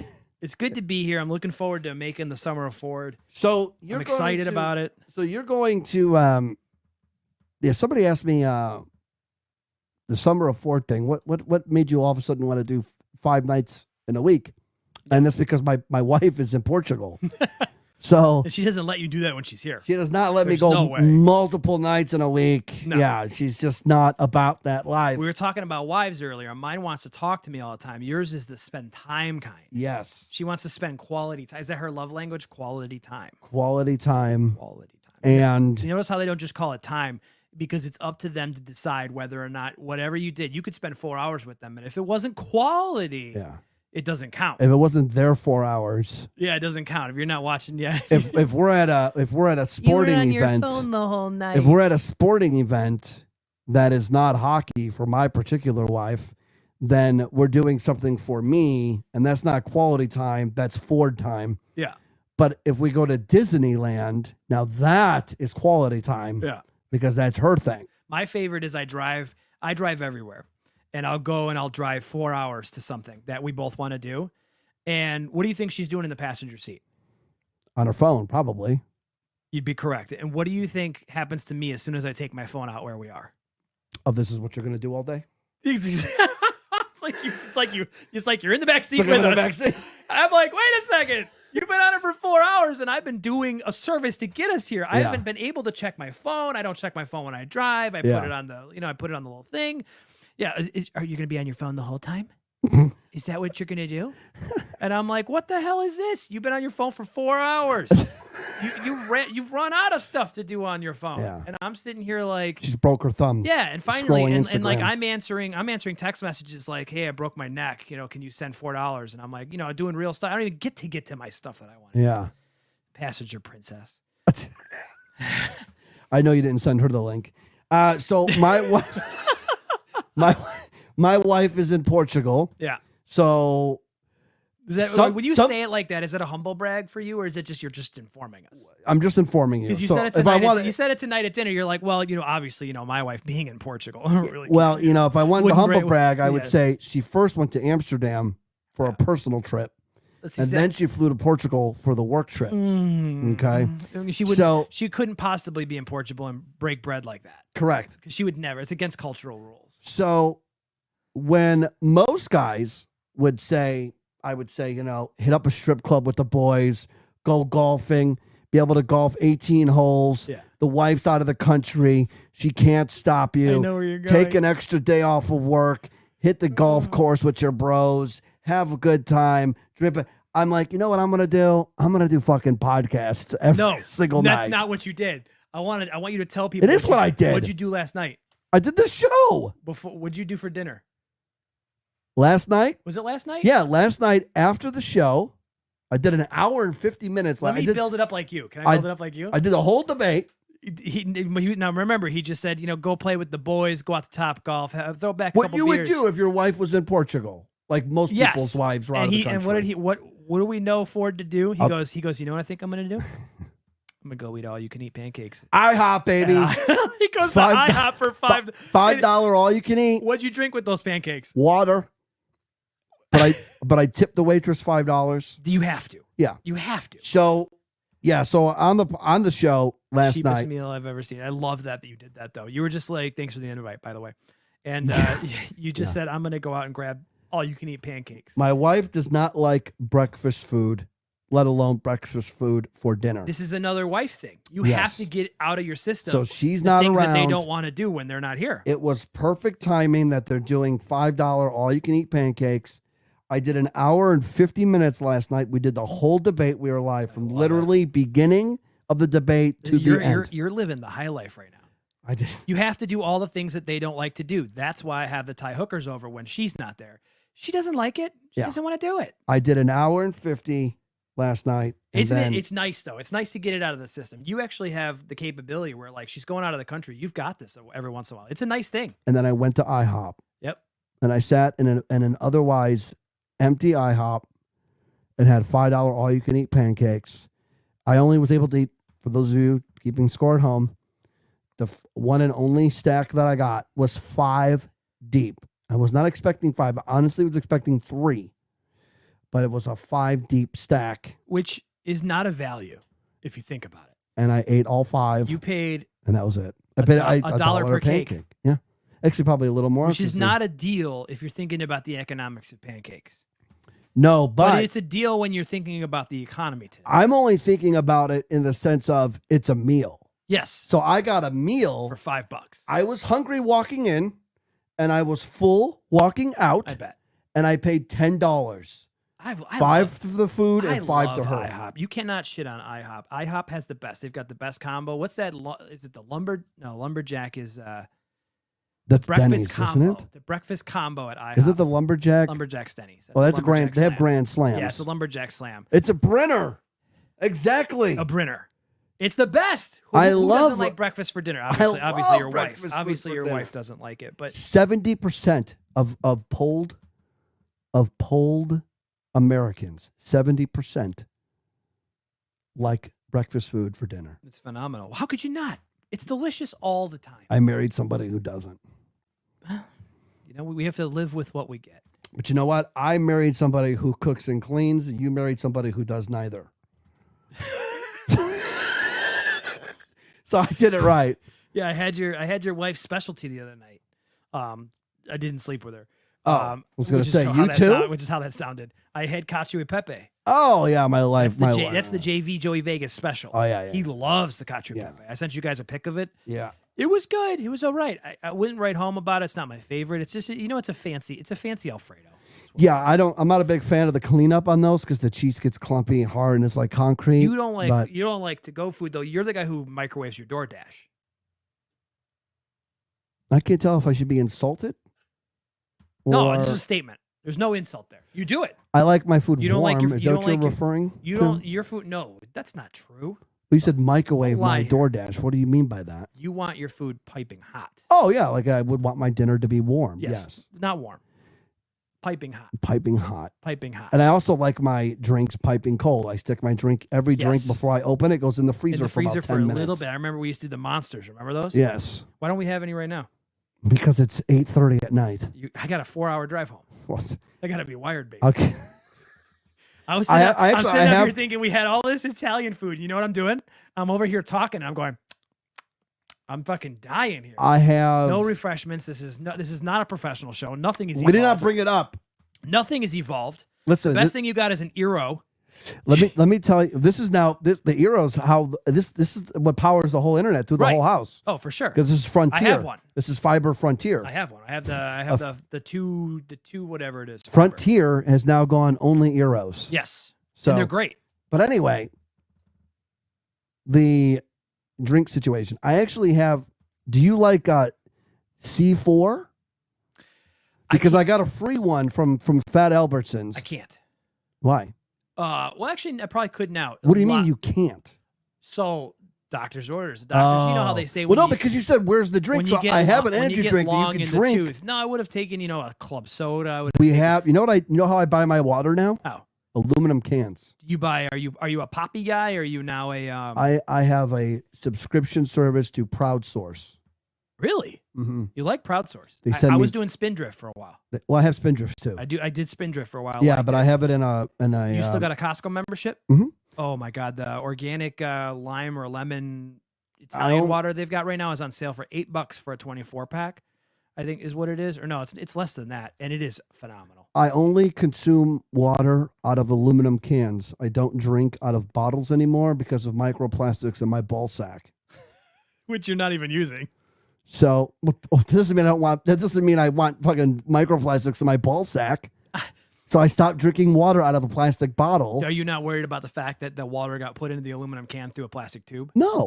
It's good to be here. I'm looking forward to making the Summer of Ford. So I'm excited about it. So you're going to somebody asked me the Summer of Ford thing. What made you all of a sudden want to do 5 nights in a week? And that's because my wife is in Portugal. So and she doesn't let you do that when she's here. She does not let me go multiple nights in a week. No. Yeah, she's just not about that life. We were talking about wives earlier. Mine wants to talk to me all the time. Yours is the spend time kind. Yes. She wants to spend quality time. Is that her love language? Quality time. Quality time. Quality time. And you notice how they don't just call it time, because it's up to them to decide whether or not whatever you did, you could spend 4 hours with them. And if it wasn't quality, yeah, it doesn't count. If it wasn't their 4 hours, yeah, it doesn't count. If you're not watching, yeah. if we're at a sporting on event, your phone the whole night. If we're at a sporting event that is not hockey for my particular wife, then we're doing something for me, and that's not quality time. That's Ford time. Yeah. But if we go to Disneyland, now that is quality time. Yeah. Because that's her thing. My favorite is I drive everywhere. And I'll go and I'll drive 4 hours to something that we both want to do. And what do you think she's doing in the passenger seat? On her phone, probably. You'd be correct. And what do you think happens to me as soon as I take my phone out where we are? Oh, this is what you're going to do all day? It's like you're in the back seat with us. I'm like, wait a second. You've been on it for 4 hours, and I've been doing a service to get us here. I haven't been able to check my phone. I don't check my phone when I drive. I put it on the, I put it on the little thing. Yeah. Are you going to be on your phone the whole time? Is that what you're going to do? And I'm like, what the hell is this? You've been on your phone for 4 hours. You've run out of stuff to do on your phone. Yeah. And I'm sitting here like, she's broke her thumb. Yeah. And finally, and like I'm answering text messages like, hey, I broke my neck. Can you send $4? And I'm like, doing real stuff. I don't even get to my stuff that I want. Yeah. Passenger princess. I know you didn't send her the link. So my wife, my wife is in Portugal. Yeah. So is that, when you say it like that, is it a humble brag for you, or is it just you're just informing us? I'm just informing you. Because you said it tonight. You said it tonight at dinner. You're like, well, obviously, my wife being in Portugal. Really well, if I wanted to humble brag, I would say she first went to Amsterdam for a personal trip. And then she flew to Portugal for the work trip. Okay. She couldn't possibly be in Portugal and break bread like that. Correct. Because she would never. It's against cultural rules. So when most guys would say, I would say, hit up a strip club with the boys, go golfing, be able to golf 18 holes. Yeah. The wife's out of the country. She can't stop you. I know where you're going. Take an extra day off of work. Hit the golf course with your bros. Have a good time. Drip it. I'm like, you know what I'm going to do? I'm going to do fucking podcasts every single night. That's not what you did. I want you to tell people. It is what I did. What'd you do last night? I did the show. What'd you do for dinner? Last night? Was it last night? Yeah, last night after the show, I did an hour and 50 minutes. Let me build it up like you. Can I build it up like you? I did the whole debate. Now remember, he just said, go play with the boys, go out to Top Golf, throw back a couple beers. What you would do if your wife was in Portugal, like most people's wives are out of the country. And what do we know Ford to do? He goes, you know what I think I'm going to do? I'm going to go eat all you can eat pancakes. IHOP, baby. He goes to IHOP for $5 all you can eat. What'd you drink with those pancakes? Water. But I tipped the waitress $5. You have to. Yeah. You have to. So on the show last Cheapest night. meal I've ever seen. I love that you did that though. You were just like, thanks for the invite, by the way. And you just said, I'm going to go out and grab all you can eat pancakes. My wife does not like breakfast food let alone breakfast food for dinner. This is another wife thing. You have Yes. to get out of your system. So she's the not things that they around. don't want to do when they're not here. It was perfect timing that they're doing $5 all-you-can-eat pancakes. I did an hour and 50 minutes last night. We did the whole debate. We were live from literally beginning of the debate to the end. You're living the high life right now. I did. You have to do all the things that they don't like to do. That's why I have the Thai hookers over when she's not there. She doesn't like it. She doesn't want to do it. I did an hour and 50 last night. Isn't it? It's nice, though. It's nice to get it out of the system. You actually have the capability where, like, she's going out of the country. You've got this every once in a while. It's a nice thing. And then I went to IHOP. Yep. And I sat in an otherwise empty IHOP and had $5 all-you-can-eat pancakes. I only was able to eat, for those of you keeping score at home, the one and only stack that I got was 5 deep. I was not expecting 5. I honestly was expecting 3. But it was a 5 deep stack. Which is not a value if you think about it. And I ate all 5. You paid... And that was it. I paid a dollar per pancake. Yeah. Actually, probably a little more. Which is not a deal if you're thinking about the economics of pancakes. No, but it's a deal when you're thinking about the economy today. I'm only thinking about it in the sense of it's a meal. Yes. So I got a meal for $5. I was hungry walking in, and I was full walking out. I bet. And I paid $10. I 5 for the food and 5 love to her. IHOP. You cannot shit on IHOP. IHOP has the best. They've got the best combo. What's that? Is it the lumberjack is That's breakfast Denny's, combo. isn't it? The breakfast combo at IHOP. Is it the lumberjack? Lumberjack's Denny's. Well, that's a Lumberjack grand. They have Slam. grand slams. Yeah, it's a lumberjack slam. It's a Brenner. Exactly. A Brenner. It's the best. Who love doesn't like breakfast for dinner? Obviously your wife. Obviously your wife doesn't like it. But 70% of polled Americans, 70% like breakfast food for dinner. It's phenomenal. How could you not? It's delicious all the time. I married somebody who doesn't. You know, we have to live with what we get. But you know what? I married somebody who cooks and cleans. You married somebody who does neither. So I did it right. Yeah, I had your wife's specialty the other night. I didn't sleep with her. I was going to say, you too? Which is how that sounded. I had cacio e pepe. Oh, yeah, my life. That's the JV Joey Vegas special. Oh, yeah. He loves the cacio e pepe. I sent you guys a pic of it. Yeah. It was good. It was all right. I wouldn't write home about it. It's not my favorite. It's just, it's a fancy Alfredo. Yeah, I'm not a big fan of the cleanup on those because the cheese gets clumpy and hard and it's like concrete. You don't like to-go food though. You're the guy who microwaves your DoorDash. I can't tell if I should be insulted. No, it's just a statement. There's no insult there. You do it. I like my food you don't warm. Like your, Is you that don't what you're like referring you to? don't your food. No, that's not true. You said microwave my here. DoorDash. What do you mean by that? You want your food piping hot. Oh, yeah. Like I would want my dinner to be warm. Yes. Not warm. Piping hot. Piping hot. Piping hot. And I also like my drinks piping cold. I stick my drink, every drink before I open it goes in the freezer, for about 10 minutes. Little bit. I remember we used to do the Monsters. Remember those? Yes. Why don't we have any right now? Because it's 8:30 at night. I got a 4-hour drive home. What? I got to be wired, baby. Okay. I'm sitting up here thinking we had all this Italian food. You know what I'm doing? I'm over here talking. I'm going, I'm fucking dying here. I have no refreshments. This is not a professional show. Nothing is evolved. We did not bring it up. Nothing is evolved. Listen, the best thing you got is an Eero. Let me tell you. This is now the Eero's how this is what powers the whole internet through the whole house. Oh, for sure. Because this is Frontier. I have one. This is Fiber Frontier. I have one. I have the two whatever it is. Frontier has now gone only Eero's. Yes. So and they're great. But anyway, the drink situation. I actually have. Do you like C4? Because I got a free one from Fat Albertsons. I can't. Why? Well, actually, I probably could now. What do you mean you can't? So, doctor's orders. Doctors, you know how they say. Well, no, because you said, "Where's the drink?" So I have an energy drink that you can drink. No, I would have taken, a club soda. You know how I buy my water now? How? Aluminum cans. You buy? Are you a Poppy guy? Or are you now a? I have a subscription service to ProudSource. Really? Mm-hmm. You like ProudSource? I was doing Spindrift for a while. Well, I have Spindrift too. I did Spindrift for a while. Yeah, but I have it in a. You still got a Costco membership? Mm-hmm. Oh my God, the organic lime or lemon Italian water they've got right now is on sale for $8 for a 24-pack. I think is what it is, or no, it's less than that, and it is phenomenal. I only consume water out of aluminum cans. I don't drink out of bottles anymore because of microplastics in my ball sack. Which you're not even using. So that doesn't mean I want fucking microplastics in my ball sack. So I stopped drinking water out of a plastic bottle. Are you not worried about the fact that the water got put into the aluminum can through a plastic tube? No.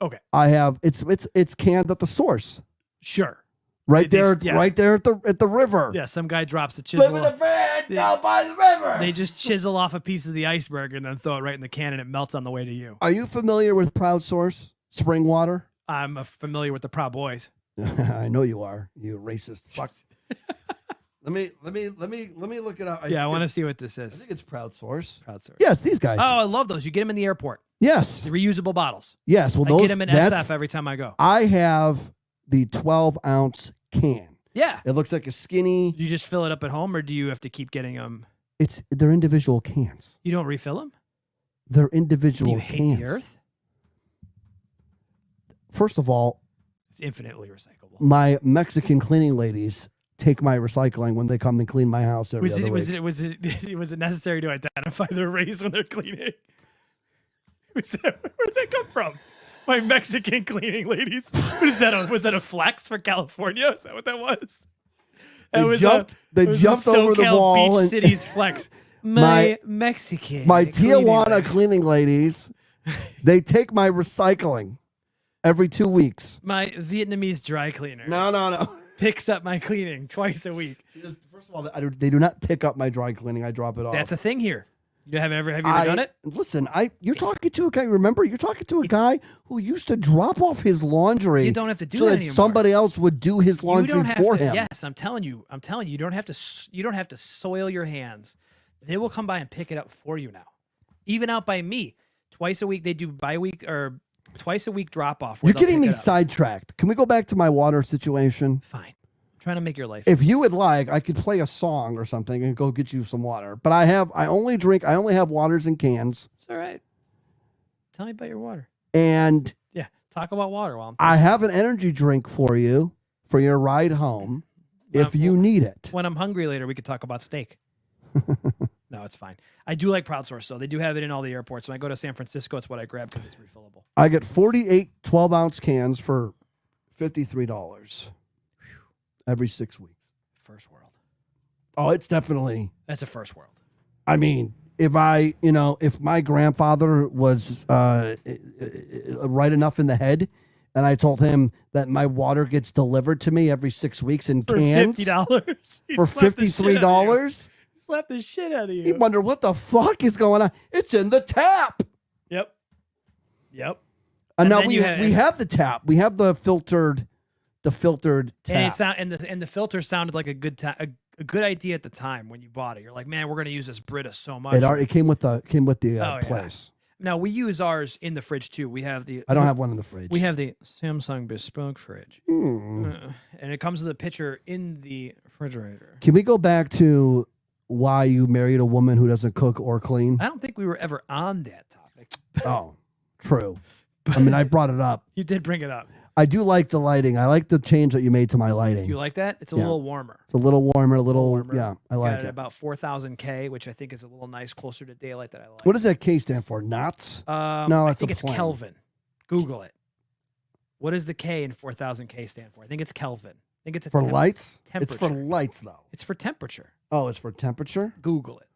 Okay. I have it's canned at the source. Sure. Right there at the river. Yeah, some guy drops a chisel. Live in the van down by the river. They just chisel off a piece of the iceberg and then throw it right in the can and it melts on the way to you. Are you familiar with Proud Source spring water? I'm familiar with the Proud Boys. I know you are. You racist fuck. Let me look it up. I want to see what this is. I think it's Proud Source. Proud Source. Yes, these guys. Oh, I love those. You get them in the airport. Yes. The reusable bottles. Yes. Well, I get them in SF every time I go. I have the 12-ounce can. Yeah. It looks like a skinny. Do you just fill it up at home, or do you have to keep getting them? They're individual cans. You don't refill them? They're individual you cans. Hate the earth? First of all, it's infinitely recyclable. My Mexican cleaning ladies take my recycling when they come and clean my house every other week. Was it necessary to identify their race when they're cleaning? Where'd they come from? My Mexican cleaning ladies. Was that a flex for California? Is that what that was? They jumped over the wall. Beach City's flex. My Mexican. My Tijuana cleaning ladies, they take my recycling every 2 weeks. My Vietnamese dry cleaner. No. Picks up my cleaning twice a week. First of all, they do not pick up my dry cleaning. I drop it off. That's a thing here. Have you ever done it? Listen, you're talking to a guy. Remember, you're talking to a guy who used to drop off his laundry. You don't have to do so that that anymore. somebody else would do his laundry for him. Yes, I'm telling you, you don't have to soil your hands. They will come by and pick it up for you now. Even out by me, twice a week they do twice a week drop off. You're getting me sidetracked. Can we go back to my water situation? Fine. Trying to make your life. If you would like, I could play a song or something and go get you some water. But I only have waters in cans. It's all right. Tell me about your water. And yeah, talk about water while I have an energy drink for you for your ride home if you need it. When I'm hungry later, we could talk about steak. No, it's fine. I do like Proud Source, though. They do have it in all the airports. When I go to San Francisco, it's what I grab because it's refillable. I get 48 12-ounce cans for $53. Every 6 weeks. First world. Oh, it's definitely. That's a first world. I mean, if my grandfather was right enough in the head, and I told him that my water gets delivered to me every 6 weeks in cans $50 for $53, slap the shit out of you. You wonder what the fuck is going on. It's in the tap. Yep. And now we have the tap. We have the filtered tap. And the filter sounded like a good idea at the time when you bought it. You're like, man, we're gonna use this Brita so much. It came with the place. Now we use ours in the fridge too. We have I don't have one in the fridge. We have the Samsung bespoke fridge, and it comes with a pitcher in the refrigerator. Can we go back to why you married a woman who doesn't cook or clean? I don't think we were ever on that topic. Oh, true. I mean, I brought it up. You did bring it up. I do like the lighting. I like the change that you made to my lighting. Do you like that? It's a little warmer. It's a little warmer, yeah, I like it. About 4,000 K, which I think is a little nice, closer to daylight that I like. What does that K stand for? Knots? No, I think it's Kelvin. Google it. What does the K in 4,000 K stand for? I think it's Kelvin. I think it's for lights. Temperature. It's for lights, though. It's for temperature. Oh, it's for temperature. Google it.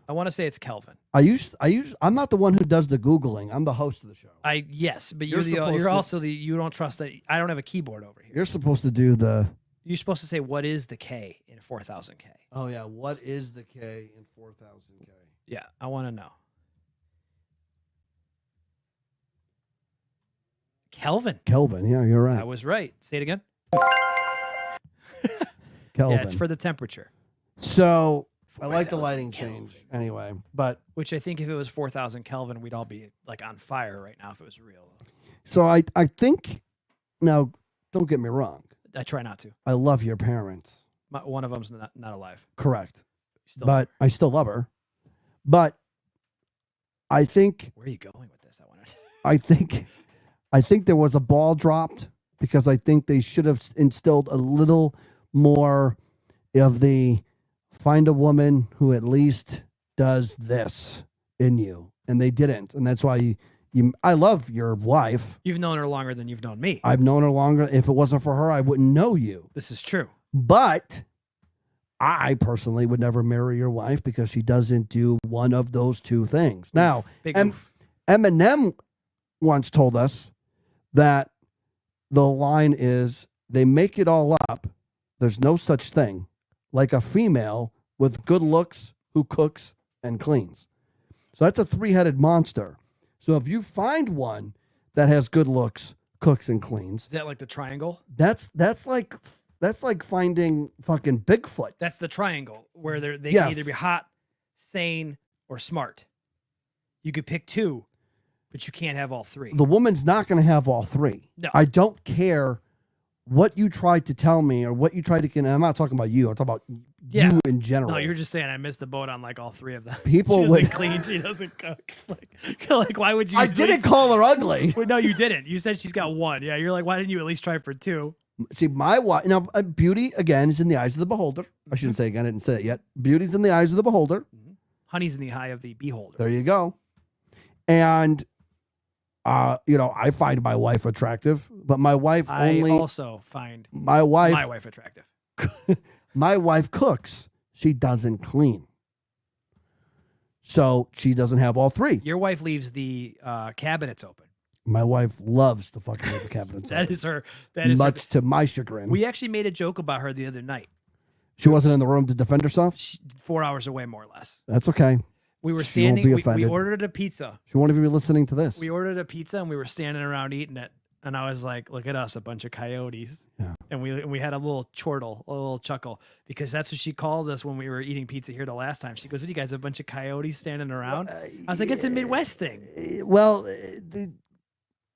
I want to say it's Kelvin. I'm not the one who does the Googling. I'm the host of the show. Yes, but you're also you don't trust that. I don't have a keyboard over here. You're supposed to do the. You're supposed to say what is the K in 4,000 K. Oh yeah, what is the K in 4,000 K? Yeah, I want to know. Kelvin. Yeah, you're right. I was right. Say it again. Kelvin. Yeah, it's for the temperature. So. I like the lighting change anyway, but which I think if it was 4,000 Kelvin, we'd all be like on fire right now if it was real. So I think now, don't get me wrong. I try not to. I love your parents. One of them's not alive. Correct. I still love her. But I think. Where are you going with this? I think there was a ball dropped because I think they should have instilled a little more of the find a woman who at least does this in you. And they didn't. And that's why I love your wife. You've known her longer than you've known me. I've known her longer. If it wasn't for her, I wouldn't know you. This is true. But I personally would never marry your wife because she doesn't do one of those two things. Now, Eminem once told us that the line is, they make it all up. There's no such thing like a female with good looks who cooks and cleans. So that's a three-headed monster. So if you find one that has good looks, cooks, and cleans. Is that like the triangle? That's like finding fucking Bigfoot. That's the triangle where they can either be hot, sane, or smart. You could pick two, but you can't have all three. The woman's not going to have all three. No. I don't care what you tried to tell me or what you tried to. And I'm not talking about you. I'm talking about you in general. No, you're just saying I missed the boat on like all three of them. People she doesn't clean. She doesn't cook. Like why would you? I didn't call her ugly. Well, no, you didn't. You said she's got one. Yeah, you're like, why didn't you at least try for two? See, my wife. Now, beauty again is in the eyes of the beholder. I shouldn't say again. I didn't say it yet. Beauty's in the eyes of the beholder. Honey's in the eye of the beholder. There you go. And I find my wife attractive, but my wife I also find my wife attractive. My wife cooks. She doesn't clean. So she doesn't have all three. Your wife leaves the cabinets open. My wife loves to fucking leave the cabinets That open. is her. That is much to my chagrin. We actually made a joke about her the other night. She wasn't in the room to defend herself? 4 hours away, more or less. That's okay. We were She won't standing. be We offended. ordered a pizza. She won't even be listening to this. We ordered a pizza and we were standing around eating it. And I was like, look at us, a bunch of coyotes. Yeah. And we had a little chortle, a little chuckle, because that's what she called us when we were eating pizza here the last time. She goes, what, you guys, a bunch of coyotes standing around? I was like, it's a Midwest thing. Well,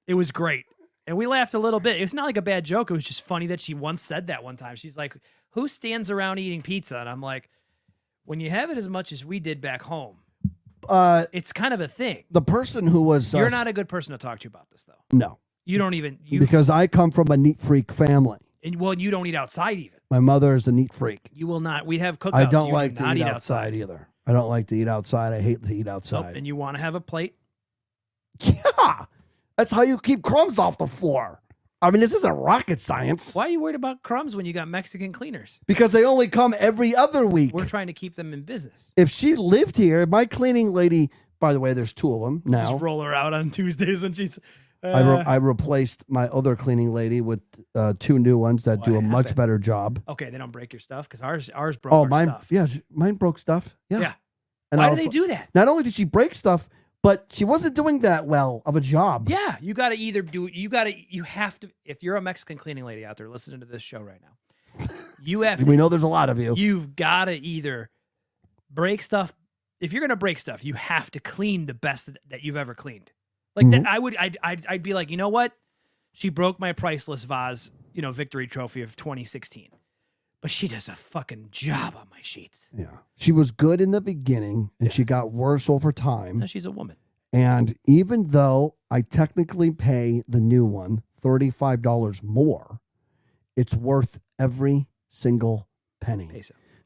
It was great. And we laughed a little bit. It's not like a bad joke. It was just funny that she once said that one time. She's like, who stands around eating pizza? And I'm like, when you have it as much as we did back home, it's kind of a thing. the person who was... You're not a good person to talk to about this, though. No. You don't even... Because I come from a neat freak family. And, well, you don't eat outside even. My mother is a neat freak. You will not. We have cookouts. I don't You like do to not eat outside either. I don't like to eat outside. I hate to eat outside. Nope. And you want to have a plate? Yeah. That's how you keep crumbs off the floor. I mean, this isn't rocket science. Why are you worried about crumbs when you got Mexican cleaners? Because they only come every other week. We're trying to keep them in business. If she lived here, my cleaning lady, by the way, there's two of them now. Just roll her out on Tuesdays and she's... I replaced my other cleaning lady with two new ones that do a much better job. Okay, they don't break your stuff because ours broke our mine, stuff. Yeah, mine broke stuff. Yeah. Yeah. And Why do they do that? Not only did she break stuff, but she wasn't doing that well of a job. Yeah, you got to either do... You have to... If you're a Mexican cleaning lady out there listening to this show right now, you have to... We know there's a lot of you. You've got to either break stuff... If you're going to break stuff, you have to clean the best that you've ever cleaned. Like that, I'd be like, you know what? She broke my priceless vase, victory trophy of 2016, but she does a fucking job on my sheets. Yeah, she was good in the beginning, and she got worse over time. No, she's a woman. And even though I technically pay the new one $35 more, it's worth every single penny.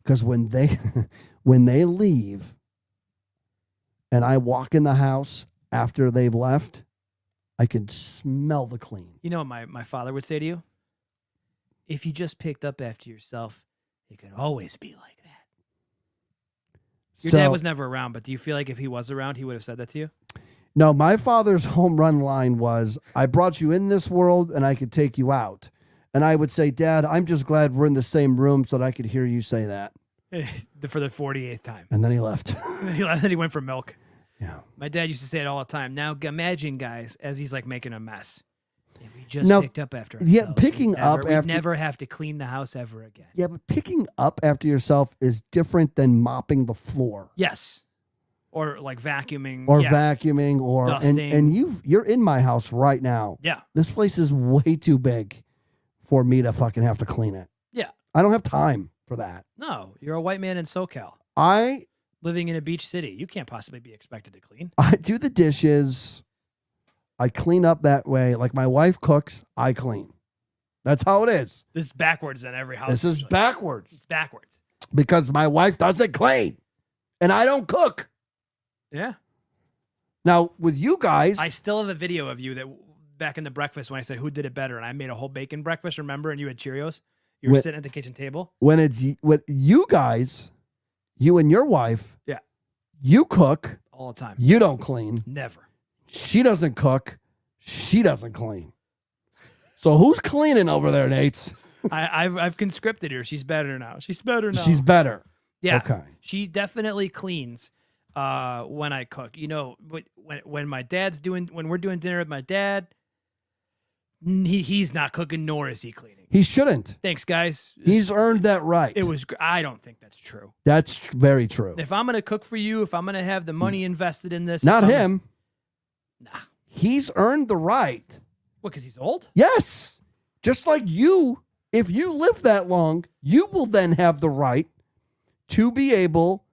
Because when they leave, and I walk in the house. After they've left, I can smell the clean. You know what my father would say to you? If you just picked up after yourself, it could always be like that. Your dad was never around, but do you feel like if he was around, he would have said that to you? No, my father's home run line was, I brought you in this world and I could take you out. And I would say, Dad, I'm just glad we're in the same room so that I could hear you say that. For the 48th time. And then he left. And then he went for milk. Yeah. My dad used to say it all the time. Now imagine, guys, as he's like making a mess. If we just picked up after ourselves, we'd never have to clean the house ever again. Yeah, but picking up after yourself is different than mopping the floor. Yes. Or like vacuuming. Or vacuuming or dusting. And you're in my house right now. Yeah. This place is way too big for me to fucking have to clean it. Yeah. I don't have time for that. No, you're a white man in SoCal. Living in a beach city. You can't possibly be expected to clean. I do the dishes. I clean up that way. Like my wife cooks, I clean. That's how it is. This is backwards in every house. This is backwards. It's backwards. because my wife doesn't clean and I don't cook. Yeah. Now, with you guys, I still have a video of you that back in the breakfast when I said who did it better, and I made a whole bacon breakfast, remember? And you had Cheerios. You were sitting at the kitchen table. When it's with you guys, you and your wife, yeah, you cook all the time. You don't clean. Never. She doesn't cook. She doesn't clean. So who's cleaning over there, Nates? I've conscripted her. She's better now. She's better now. She's better. Yeah. Okay. She definitely cleans when I cook. You know, when my dad's when we're doing dinner with my dad, he's not cooking, nor is he cleaning. He shouldn't. Thanks, guys. He's earned that right. I don't think that's true. That's very true. If I'm gonna cook for you, if I'm gonna have the money invested in this, not him. Nah. He's earned the right. What? Because he's old? Yes. Just like you, if you live that long, you will then have the right to be able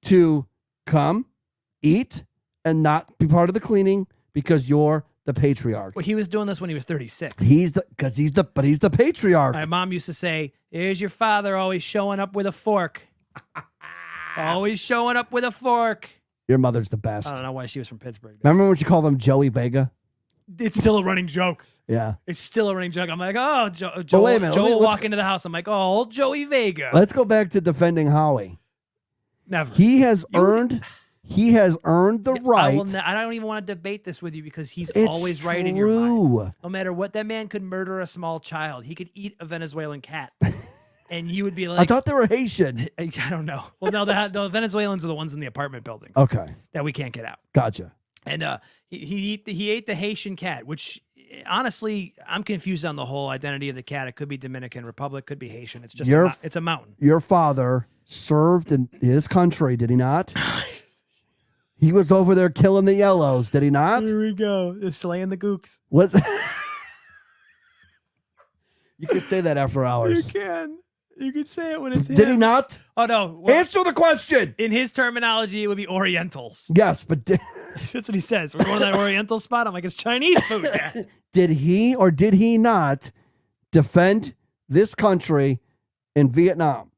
to come, eat, and not be part of the cleaning because you're the patriarch. Well, he was doing this when he was 36. He's the patriarch. My mom used to say, "Here's your father always showing up with a fork." Always showing up with a fork. Your mother's the best. I don't know why she was from Pittsburgh. Remember when you called him Joey Vega? It's still a running joke. Yeah. It's still a running joke. I'm like, oh, Joey wait a minute. will walk into the house. I'm like, oh, old Joey Vega. Let's go back to defending Howie. Never. He has earned the right. I don't even want to debate this with you because he's It's always right in your mind. No matter what, that man could murder a small child. He could eat a Venezuelan cat. And you would be like, I thought they were Haitian. I don't know. Well, no, the Venezuelans are the ones in the apartment building. Okay. That we can't get out. Gotcha. And he ate the Haitian cat, which honestly, I'm confused on the whole identity of the cat. It could be Dominican Republic, could be Haitian. It's just it's a mountain. Your father served in his country, did he not? He was over there killing the yellows, did he not? Here we go. Slaying the gooks. What's You can say that after hours. You can. You could say it when it's him. Did he not? Oh, no. Well, answer the question. In his terminology, it would be Orientals. Yes, but that's what he says. We're going to that Oriental spot. I'm like, it's Chinese food, Dad. Did he or did he not defend this country in Vietnam?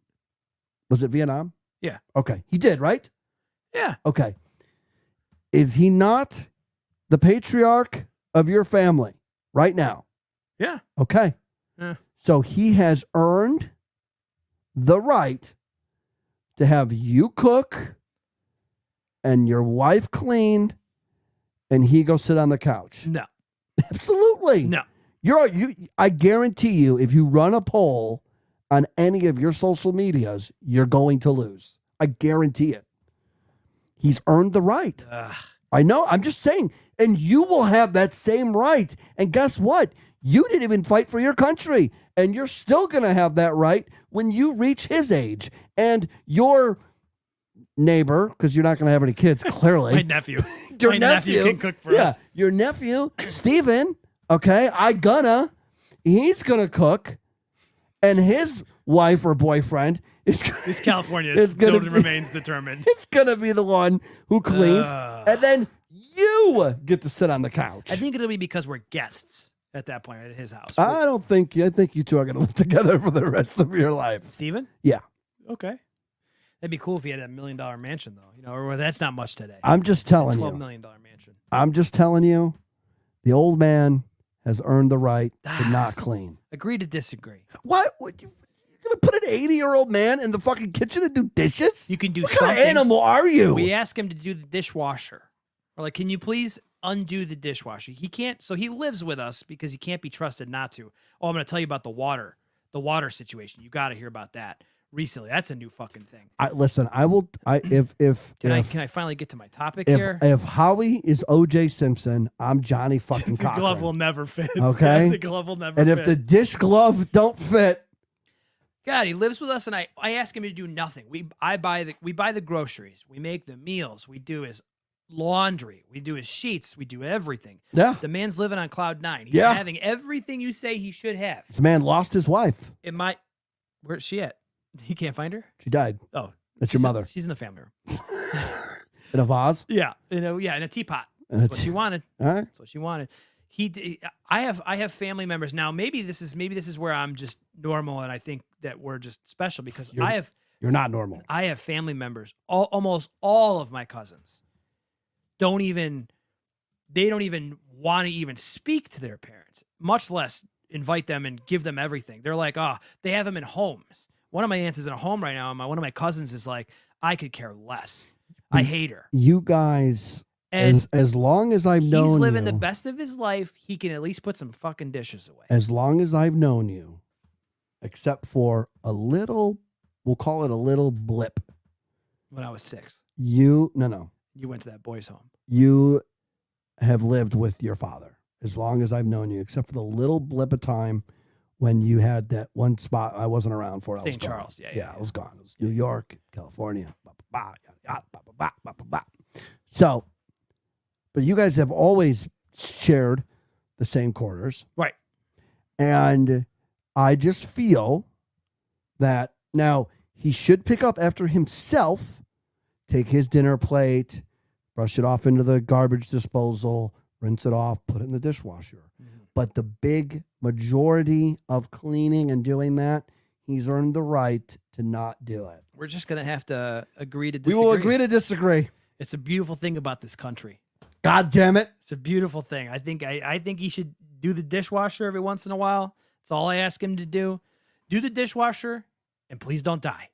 Was it Vietnam? Yeah. Okay. He did, right? Yeah. Okay. Is he not the patriarch of your family right now? Yeah. Okay. Yeah. So he has earned the right to have you cook and your wife clean and he go sit on the couch. No. Absolutely. No. I guarantee you, if you run a poll on any of your social medias, you're going to lose. I guarantee it. He's earned the right. I know. I'm just saying. And you will have that same right. And guess what? You didn't even fight for your country. And you're still going to have that right when you reach his age. And your neighbor, because you're not going to have any kids, clearly. My nephew. Your My nephew can cook for us. Your nephew, Steven, okay, he's going to cook. And his wife or boyfriend is it's California. It still remains determined. It's going to be the one who cleans. And then you get to sit on the couch. I think it'll be because we're guests at that point at his house. I think you two are going to live together for the rest of your life. Steven? Yeah. Okay. That'd be cool if he had a $1 million mansion, though. You know, or that's not much today. I'm just telling you. $12 million mansion. I'm just telling you, the old man has earned the right to not clean. Agree to disagree. Why would you? You're going to put an 80-year-old man in the fucking kitchen and do dishes? You can do what something. What kind of animal are you? We ask him to do the dishwasher. We're like, can you please undo the dishwasher? He can't. So he lives with us because he can't be trusted not to. Oh, I'm going to tell you about the water situation. You got to hear about that. Recently, that's a new fucking thing. Listen, I will. Can I finally get to my topic here? If Howie is O.J. Simpson, I'm Johnny fucking Cochran. The glove will never fit. Okay, the glove will never. And fit. if the dish glove don't fit, God, he lives with us, and I ask him to do nothing. We buy the groceries, we make the meals, we do his laundry, we do his sheets, we do everything. Yeah, the man's living on cloud 9. He's having everything you say he should have. This man lost his wife. Where's she at? He can't find her? She died. Oh. That's your mother. She's in the family room. In a vase? Yeah. In a teapot. That's what she wanted. All right. That's what she wanted. I have family members. Now, maybe this is where I'm just normal and I think that we're just special because I have You're not normal. I have family members, almost all of my cousins don't even want to even speak to their parents, much less invite them and give them everything. They're like, they have them in homes. One of my aunts is in a home right now, and one of my cousins is like, I could care less. I hate her. You guys, and as long as I've known you. He's living the best of his life. He can at least put some fucking dishes away. As long as I've known you, except for a little, we'll call it a little blip. When I was 6. You went to that boys' home. You have lived with your father as long as I've known you, except for the little blip of time when you had that one spot I wasn't around for. St. Charles, yeah, I was gone. It was New York, California. So, but you guys have always shared the same quarters. Right. And I just feel that now he should pick up after himself, take his dinner plate, brush it off into the garbage disposal, rinse it off, put it in the dishwasher. Mm-hmm. But the big majority of cleaning and doing that, he's earned the right to not do it. We're just going to have to agree to disagree. We will agree to disagree. It's a beautiful thing about this country. God damn it. It's a beautiful thing. I think he should do the dishwasher every once in a while. That's all I ask him to do. Do the dishwasher, and please don't die.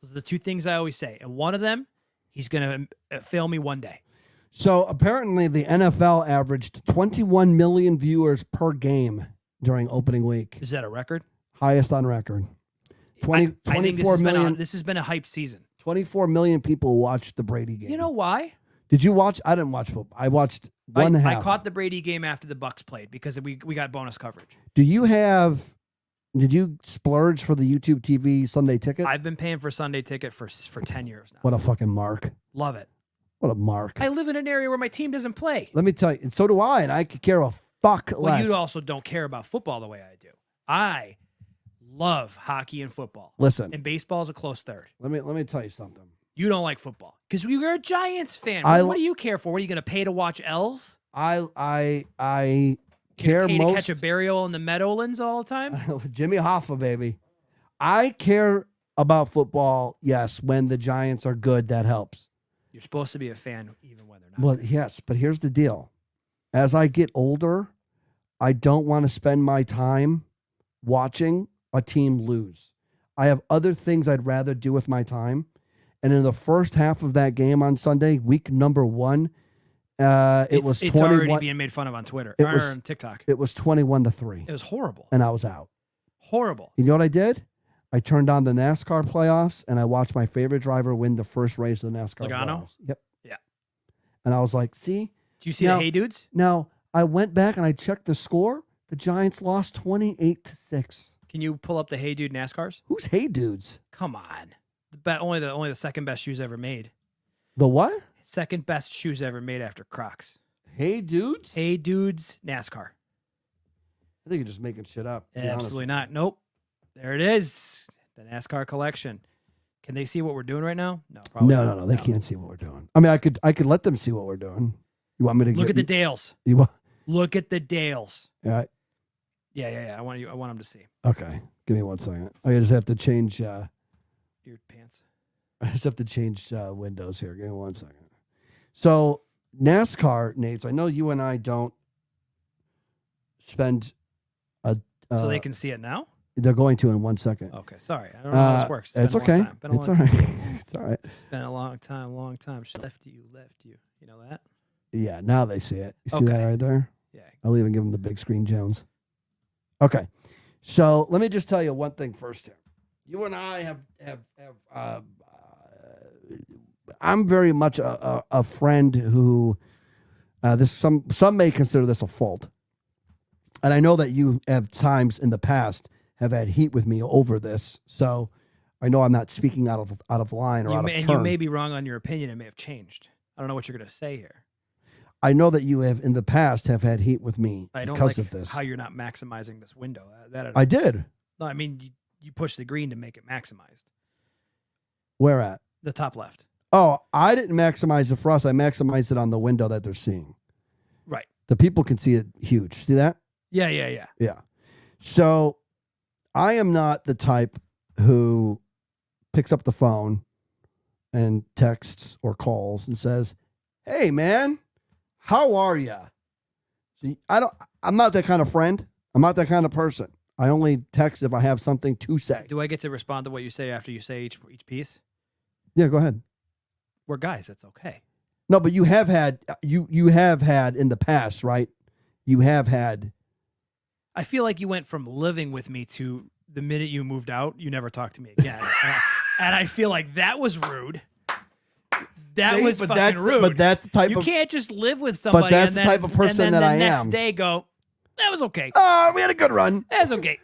Those are the 2 things I always say. And one of them, he's going to fail me one day. So apparently the NFL averaged 21 million viewers per game during opening week. Is that a record? Highest on record. I think this has been a hype season. 24 million people watched the Brady game. You know why? Did you watch? I didn't watch football. I watched one half. I caught the Brady game after the Bucks played because we got bonus coverage. Did you splurge for the YouTube TV Sunday ticket? I've been paying for Sunday ticket for 10 years now. What a fucking mark. Love it. What a mark. I live in an area where my team doesn't play. Let me tell you, and so do I, and I could care a fuck less. Well, you also don't care about football the way I do. I love hockey and football. Listen. And baseball is a close third. Let me tell you something. You don't like football because you're a Giants fan. What do you care for? What are you going to pay to watch L's? I care pay most to catch a burial in the Meadowlands all the time. Jimmy Hoffa, baby. I care about football. Yes, when the Giants are good, that helps. You're supposed to be a fan even when they're not. Well, yes, but here's the deal. As I get older, I don't want to spend my time watching a team lose. I have other things I'd rather do with my time. And in the first half of that game on Sunday, week number 1, it's already being made fun of on Twitter or on TikTok. It was 21-3. It was horrible. And I was out. Horrible. You know what I did? I turned on the NASCAR playoffs and I watched my favorite driver win the first race of the NASCAR playoffs. Yep. Yeah. And I was like, see? Do you see the Hey Dudes? Now, I went back and I checked the score. The Giants lost 28-6. Can you pull up the Hey Dude NASCARs? Who's Hey Dudes? Come on. Only the second best shoes ever made. The what? Second best shoes ever made after Crocs. Hey Dudes? Hey Dudes NASCAR. I think you're just making shit up. Absolutely not. Nope. There it is. The NASCAR collection. Can they see what we're doing right now? No, probably not. No. They can't see what we're doing. I mean, I could let them see what we're doing. You want me to look at the Dales? Look at the Dales. All right. Yeah. I want them to see. Okay. Give me 1 second. I just have to change your pants. I just have to change windows here. Give me 1 second. So NASCAR, Nate, I know you and I don't spend so they can see it now? They're going to in 1 second. Okay, sorry. I don't know how this works. It's okay. It's all right. It's all right. It's been a long time. She left you. You know that? Yeah, now they see it. You see that right there? Yeah. I'll even give them the big screen Jones. Okay. So let me just tell you one thing first here. You and I have I'm very much a friend who some may consider this a fault. And I know that you have times in the past have had heat with me over this. So I know I'm not speaking out of line or out of turn. And you may be wrong on your opinion. It may have changed. I don't know what you're going to say here. I know that you have in the past have had heat with me because of this. How you're not maximizing this window. I did. No, I mean, you push the green to make it maximized. Where at? The top left. Oh, I didn't maximize it for us. I maximized it on the window that they're seeing. Right. The people can see it huge. See that? Yeah. Yeah. So I am not the type who picks up the phone and texts or calls and says, "Hey, man, how are you?" See, I'm not that kind of friend. I'm not that kind of person. I only text if I have something to say. Do I get to respond to what you say after you say each piece? Yeah, go ahead. We're guys. That's okay. No, but you have had in the past, right? You have had. I feel like you went from living with me to the minute you moved out, you never talked to me again. And I feel like that was rude. That was fucking rude. But that's the type you of. can't just live with somebody. But that's and the type of person and then that the I next am. day go, that was okay. Oh, we had a good run. That was okay.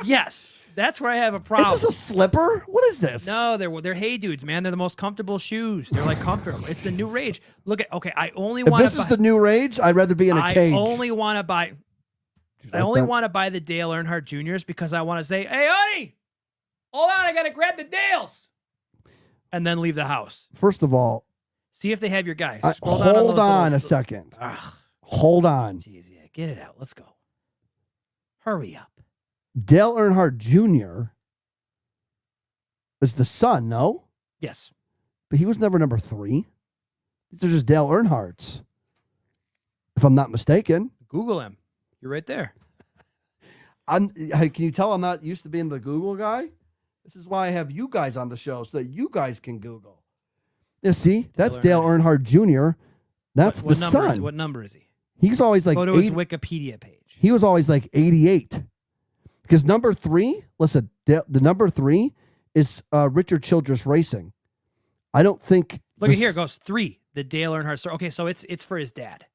Yes, that's where I have a problem. Is this a slipper? What is this? No, they're hey dudes, man. They're the most comfortable shoes. They're like comfortable. It's the new rage. Look at I only If want. this is the new rage, I'd rather be in a cage. I only want to buy. I only want to buy the Dale Earnhardt Juniors because I want to say, "Hey, honey, hold on, I gotta grab the Dales," and then leave the house. First of all, see if they have your guy. Hold on a second. Hold on. Jeez, yeah, get it out. Let's go. Hurry up. Dale Earnhardt Jr. is the son, no? Yes. But he was never number 3. These are just Dale Earnhardts, if I'm not mistaken. Google him. You're right there. Can you tell I'm not used to being the Google guy? This is why I have you guys on the show, so that you guys can Google. Yeah, see? That's Dale Earnhardt Jr. That's the son. What number is he? He's always like go to his Wikipedia page. He was always like 88. Because number 3, listen, the number 3 is Richard Childress Racing. I don't think. Look at here. It goes 3. The Dale Earnhardt story. Okay, so it's for his dad.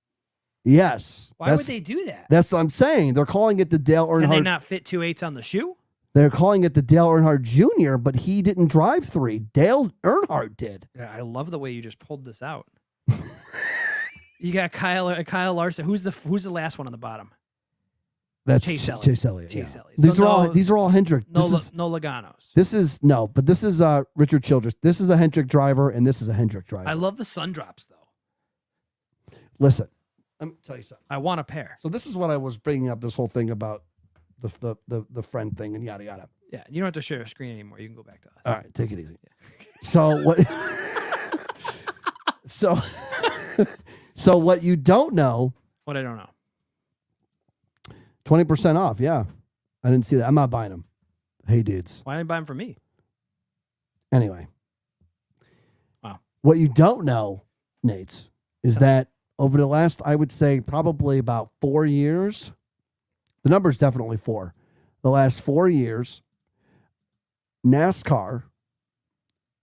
Yes. Why would they do that? That's what I'm saying. They're calling it the Dale Earnhardt. Can they not fit 2 8s on the shoe? They're calling it the Dale Earnhardt Jr., but he didn't drive 3. Dale Earnhardt did. Yeah, I love the way you just pulled this out. You got Kyle Larson. Who's the last one on the bottom? That's Chase Elliott. Chase Elliott. Chase Yeah. Elliott. These are all Hendrick. No Logano's. This is Richard Childress. This is a Hendrick driver, and this is a Hendrick driver. I love the sun drops though. Listen, let me tell you something. I want a pair. So this is what I was bringing up. This whole thing about the friend thing and yada yada. Yeah, you don't have to share a screen anymore. You can go back to us. All right, take it easy. Yeah. So what? So what you don't know? What I don't know. 20% off. Yeah, I didn't see that. I'm not buying them. Hey, dudes. Why didn't you buy them from me? Anyway. Wow. What you don't know, Nates, is that over the last, I would say, probably about 4 years, the number is definitely 4. The last 4 years, NASCAR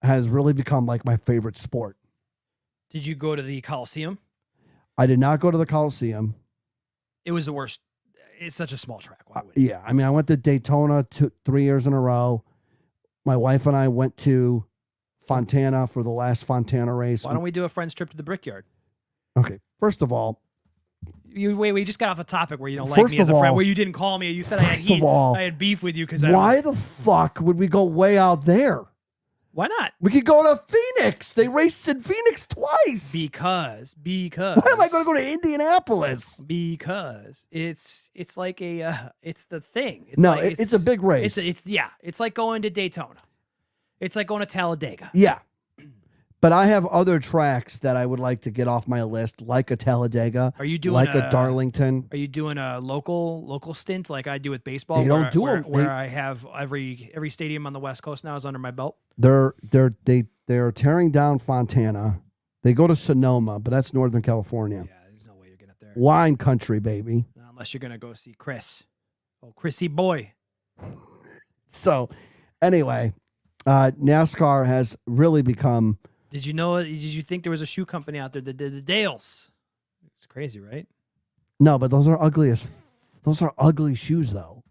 has really become like my favorite sport. Did you go to the Coliseum? I did not go to the Coliseum. It was the worst. It's such a small track. Why would yeah, I mean, I went to Daytona 3 years in a row. My wife and I went to Fontana for the last Fontana race. Why don't we do a friend's trip to the Brickyard? Okay, first of all, we just got off a topic where you don't like me as a friend, where you didn't call me. You said I had beef with you because why the fuck would we go way out there? Why not? We could go to Phoenix. They raced in Phoenix twice. Because. Why am I going to go to Indianapolis? Because it's like it's the thing. It's a big race. It's like going to Daytona. It's like going to Talladega. Yeah. But I have other tracks that I would like to get off my list, like a Talladega. Are you doing like a Darlington? Are you doing a local stint like I do with baseball? They don't do them. Where I have every stadium on the West Coast now is under my belt. They're tearing down Fontana. They go to Sonoma, but that's Northern California. Yeah, there's no way you're getting up there. Wine country, baby. Unless you're gonna go see Chris. Oh, Chrissy boy. So, anyway, NASCAR has really become. Did you think there was a shoe company out there that did the Dales? It's crazy, right? No, but those are ugly shoes, though.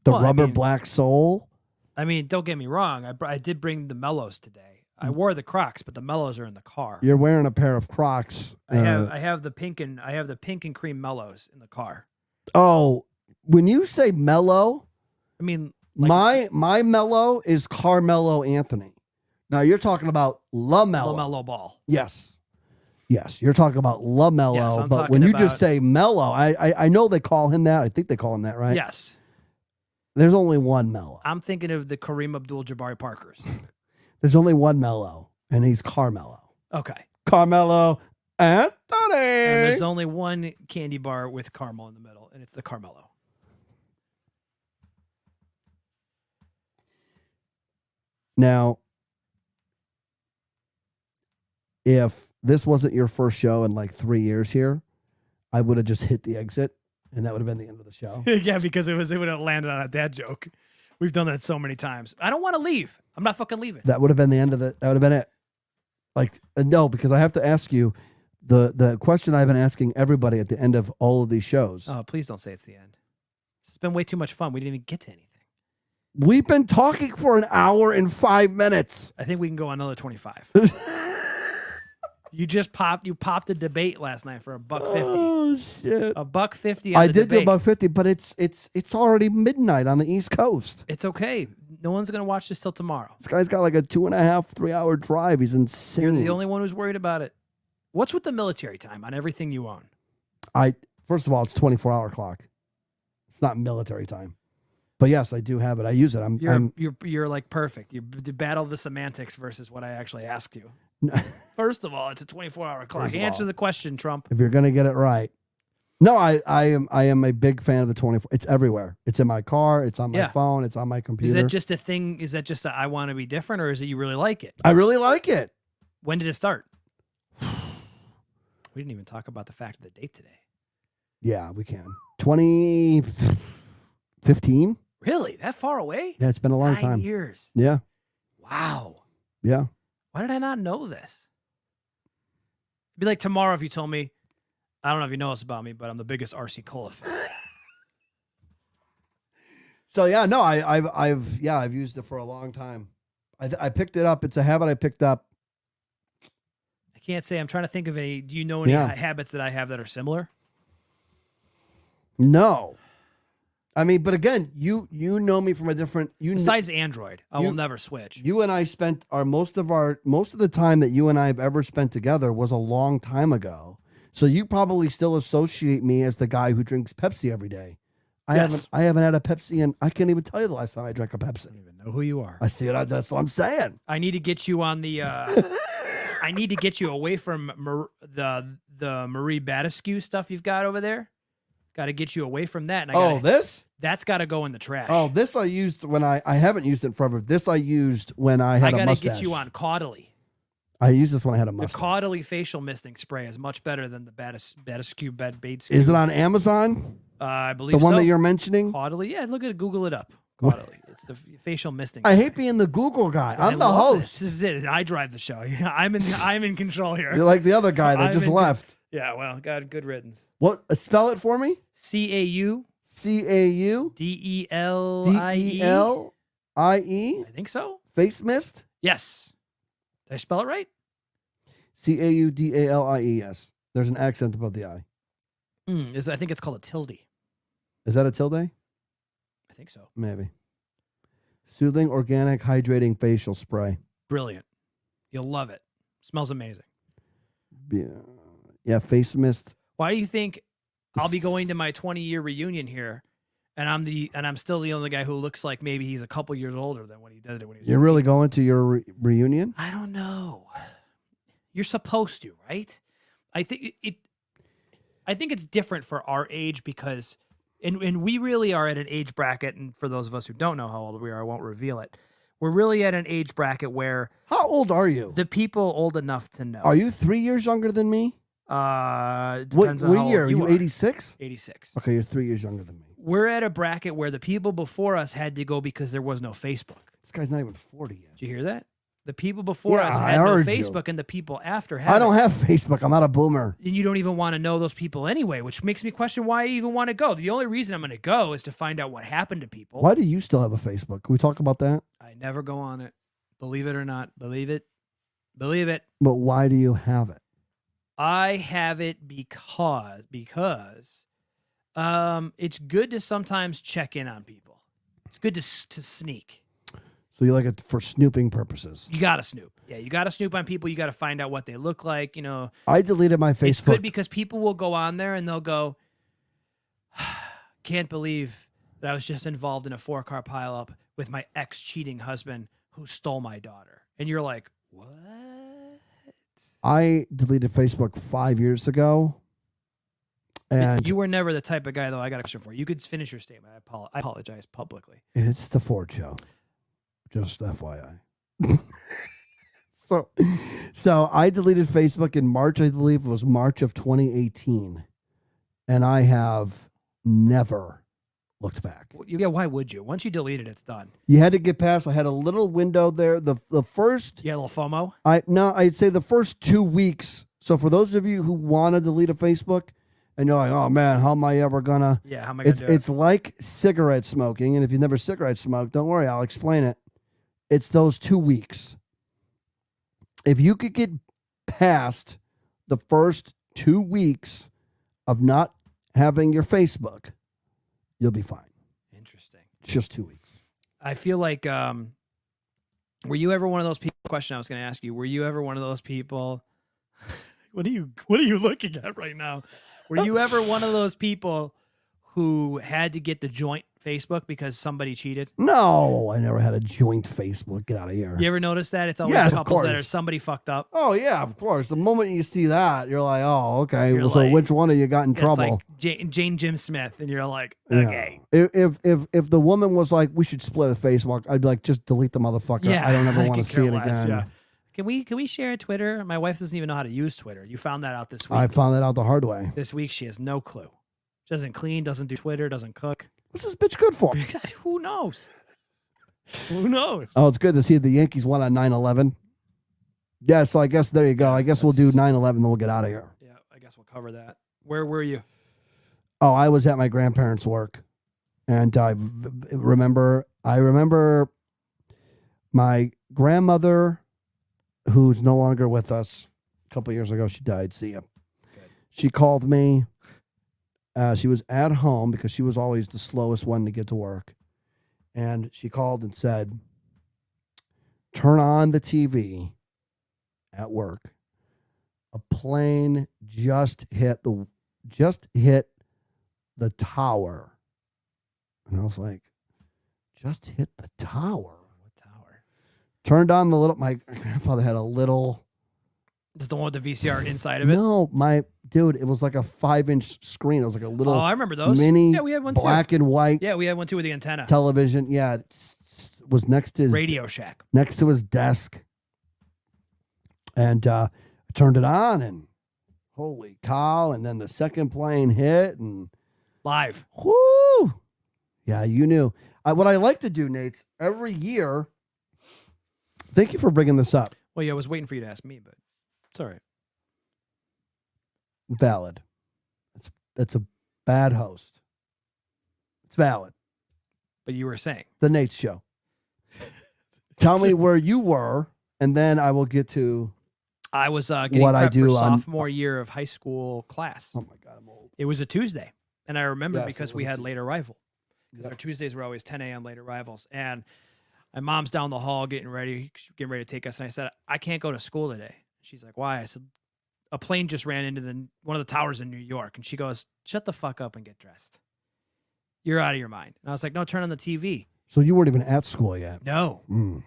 The rubber black sole. I mean, don't get me wrong. I did bring the Mellows today. I wore the Crocs, but the Mellows are in the car. You're wearing a pair of Crocs. I have the pink and cream Mellows in the car. Oh, when you say mellow, I mean, like, my mellow is Carmelo Anthony. Now you're talking about LaMelo. LaMelo Ball. Yes, you're talking about LaMelo. Yes, but when you just say Mellow, I know they call him that. I think they call him that, right? Yes. There's only one Mello. I'm thinking of the Kareem Abdul-Jabbar Parkers. There's only one Mello, and he's Carmelo. Okay. Carmelo Anthony. And there's only one candy bar with caramel in the middle, and it's the Carmelo. Now, if this wasn't your first show in like 3 years here, I would have just hit the exit, and that would have been the end of the show. Yeah, because it would have landed on a dad joke. We've done that so many times. I don't want to leave. I'm not fucking leaving. That would have been the end of it. That would have been it. Like, no, because I have to ask you the question I've been asking everybody at the end of all of these shows. Oh, please don't say it's the end. It's been way too much fun. We didn't even get to anything. We've been talking for an hour and 5 minutes. I think we can go another 25. You popped a debate last night for $1.50. Oh shit! $1.50. I did do $1.50, but it's already midnight on the East Coast. It's okay. No one's gonna watch this till tomorrow. This guy's got like a 2.5, 3 hour drive. He's insane. You're the only one who's worried about it. What's with the military time on everything you own? First of all, it's 24-hour clock. It's not military time. But yes, I do have it. I use it. You're like perfect. You battle the semantics versus what I actually asked you. First of all, it's a 24-hour clock. Answer the question, Trump. If you're gonna get it right. No, I am a big fan of the 24. It's everywhere. It's in my car. It's on my phone. It's on my computer. Is that just a thing? Is that just I want to be different, or is it you really like it? I really like it. When did it start? We didn't even talk about the fact of the date today. Yeah, we can. 2015. Really? That far away? Yeah, it's been a long 9 time. years. Yeah. Wow. Yeah. Why did I not know this? It'd be like tomorrow if you told me, I don't know if you know this about me, but I'm the biggest RC Cola fan. So yeah, no, I've used it for a long time. I picked it up. It's a habit I picked up. I can't say. I'm trying to think of any. Do you know any habits that I have that are similar? No. I mean, but again, you know me from a different. Besides Android, I will never switch. You and I spent most of the time that you and I have ever spent together was a long time ago. So you probably still associate me as the guy who drinks Pepsi every day. I haven't had a Pepsi, and I can't even tell you the last time I drank a Pepsi. I don't even know who you are. I see it. That's what I'm saying. I need to get you on the. I need to get you away from the Marie Batescu stuff you've got over there. Got to get you away from that. And this? That's got to go in the trash. Oh, this I used when I haven't used it forever. This I used when I had a mustache. I got to get you on Caudally. I used this when I had a mustache. The Caudally facial misting spray is much better than the Batescu bed bait. Is it on Amazon? I believe the one that you're mentioning. Caudally, yeah. Look at it. Google it up. Caudally. It's the facial misting. I hate being the Google guy. I'm the host. This is it. I drive the show. I'm in control here. You're like the other guy that just left. Yeah, well, God, good riddance. What? Spell it for me. CAU. DELIE. I think so. Face mist. Yes. Did I spell it right? CAUDALIE. Yes. There's an accent above the I. I think it's called a tilde. Is that a tilde? I think so. Maybe. Soothing, organic, hydrating facial spray. Brilliant. You'll love it. Smells amazing. Yeah, face mist. Why do you think I'll be going to my 20-year reunion here, and I'm still the only guy who looks like maybe he's a couple years older than when he did it when he was. You're 18. really going to your reunion? I don't know. You're supposed to, right? I think it's different for our age because, and we really are at an age bracket. And for those of us who don't know how old we are, I won't reveal it. We're really at an age bracket where. How old are you? The people old enough to know. Are you 3 years younger than me? Depends on what how year? old Are you 86? 86. Okay, you're 3 years younger than me. We're at a bracket where the people before us had to go because there was no Facebook. This guy's not even 40 yet. Did you hear that? The people before us had no Facebook, and the people after had. I don't have Facebook. I'm not a boomer. And you don't even want to know those people anyway, which makes me question why I even want to go. The only reason I'm going to go is to find out what happened to people. Why do you still have a Facebook? Can we talk about that? I never go on it. Believe it or not. Believe it. Believe it. But why do you have it? I have it because it's good to sometimes check in on people. It's good to sneak. So you like it for snooping purposes? You got to snoop. Yeah, you got to snoop on people. You got to find out what they look like. You know, I deleted my Facebook. It's good because people will go on there and they'll go, can't believe that I was just involved in a 4-car pileup with my ex-cheating husband who stole my daughter. And you're like, what? I deleted Facebook 5 years ago. And you were never the type of guy, though. I got a question for you. You could finish your statement. I apologize publicly. It's the Ford show. Just FYI. So I deleted Facebook in March, I believe it was March of 2018. And I have never looked back. Yeah, why would you? Once you delete it, it's done. You had to get past. I had a little window there. The first. You had a little FOMO? I'd say the first 2 weeks. So for those of you who want to delete a Facebook and you're like, oh man, how am I ever gonna? Yeah, how am I gonna do it? It's like cigarette smoking. And if you've never cigarette smoked, don't worry, I'll explain it. It's those 2 weeks. If you could get past the first 2 weeks of not having your Facebook, you'll be fine. Interesting. It's just 2 weeks. I feel like, were you ever one of those people? Question I was going to ask you. Were you ever one of those people? What are you looking at right now? Were you ever one of those people who had to get the joint Facebook because somebody cheated? No, I never had a joint Facebook. Get out of here. You ever notice that? It's always Yes, the of couples that course. are somebody fucked up. Oh, yeah, of course. The moment you see that, you're like, oh, okay. You're So like- which one of you got in It's trouble? like Jane Jim Smith, and you're like, Yeah. okay. If the woman was like, we should split a Facebook, I'd be like, just delete the motherfucker. Yeah, I don't ever I want to could see care it less, again. yeah. Can we share Twitter? My wife doesn't even know how to use Twitter. You found that out this week. I found that out the hard way. This week she has no clue. She doesn't clean, doesn't do Twitter, doesn't cook. What's this bitch good for? Who knows? Who knows? Oh, it's good to see the Yankees won on 9/11. Yeah, so I guess there you go. I guess we'll do 9/11, then we'll get out of here. Yeah, I guess we'll cover that. Where were you? Oh, I was at my grandparents' work, and I remember my grandmother, who's no longer with us. A couple years ago, she died. See ya. Good. She called me. She was at home because she was always the slowest one to get to work, and she called and said, "Turn on the TV at work. A plane just hit the tower." And I was like, just hit the tower? What tower? Turned on the little, my grandfather had a little. Just the one with the VCR inside of it? No, it was like a 5-inch screen. It was like a little Oh, I remember those. mini Yeah, we had one black too. and white Yeah, we had one too with the antenna. television. Yeah, it was next to his desk. And I turned it on and holy cow. And then the second plane hit and Live. whoo. Yeah, you knew. What I like to do, Nate, every year. Thank you for bringing this up. Well, yeah, I was waiting for you to ask me, but it's all right. Valid. That's a bad host. It's valid. But you were saying. The Nate Show. Tell me where you were, and then I will get to I was getting what I prepped do for on- sophomore year of high school class. Oh my God, I'm old. It was a Tuesday. And I remember Yes, because it we was a had Tuesday. late arrival. Because Yeah. our Tuesdays were always 10 a.m. late arrivals. And my mom's down the hall getting ready to take us. And I said, I can't go to school today. She's like, why? I said, a plane just ran into one of the towers in New York. And she goes, shut the fuck up and get dressed. You're out of your mind. And I was like, no, turn on the TV. So you weren't even at school yet. No. Mm.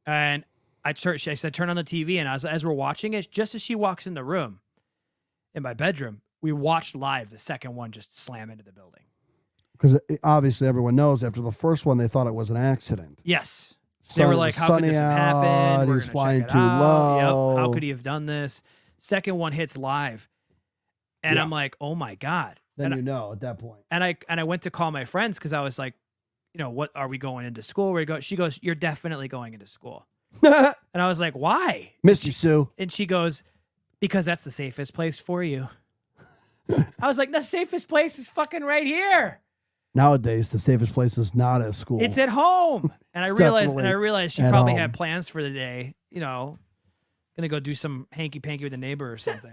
And I said, turn on the TV. And as we're watching it, just as she walks in the room, in my bedroom, we watched live the second one just slam into the building. Because obviously everyone knows after the first one, they thought it was an accident. Yes. They were like, how could this have happened? We're He's gonna flying check it too out. low. Yep. How could he have done this? Second one hits live. And Yeah. I'm like, oh my God. Then and you know at that point. And I went to call my friends because I was like, what are we going into school? Where you go? She goes, you're definitely going into school. And I was like, why? Miss you, Sue. And she goes, because that's the safest place for you. I was like, the safest place is fucking right here. Nowadays, the safest place is not at school. It's at home. And I It's realized she at probably home. had plans for the day, gonna go do some hanky panky with the neighbor or something.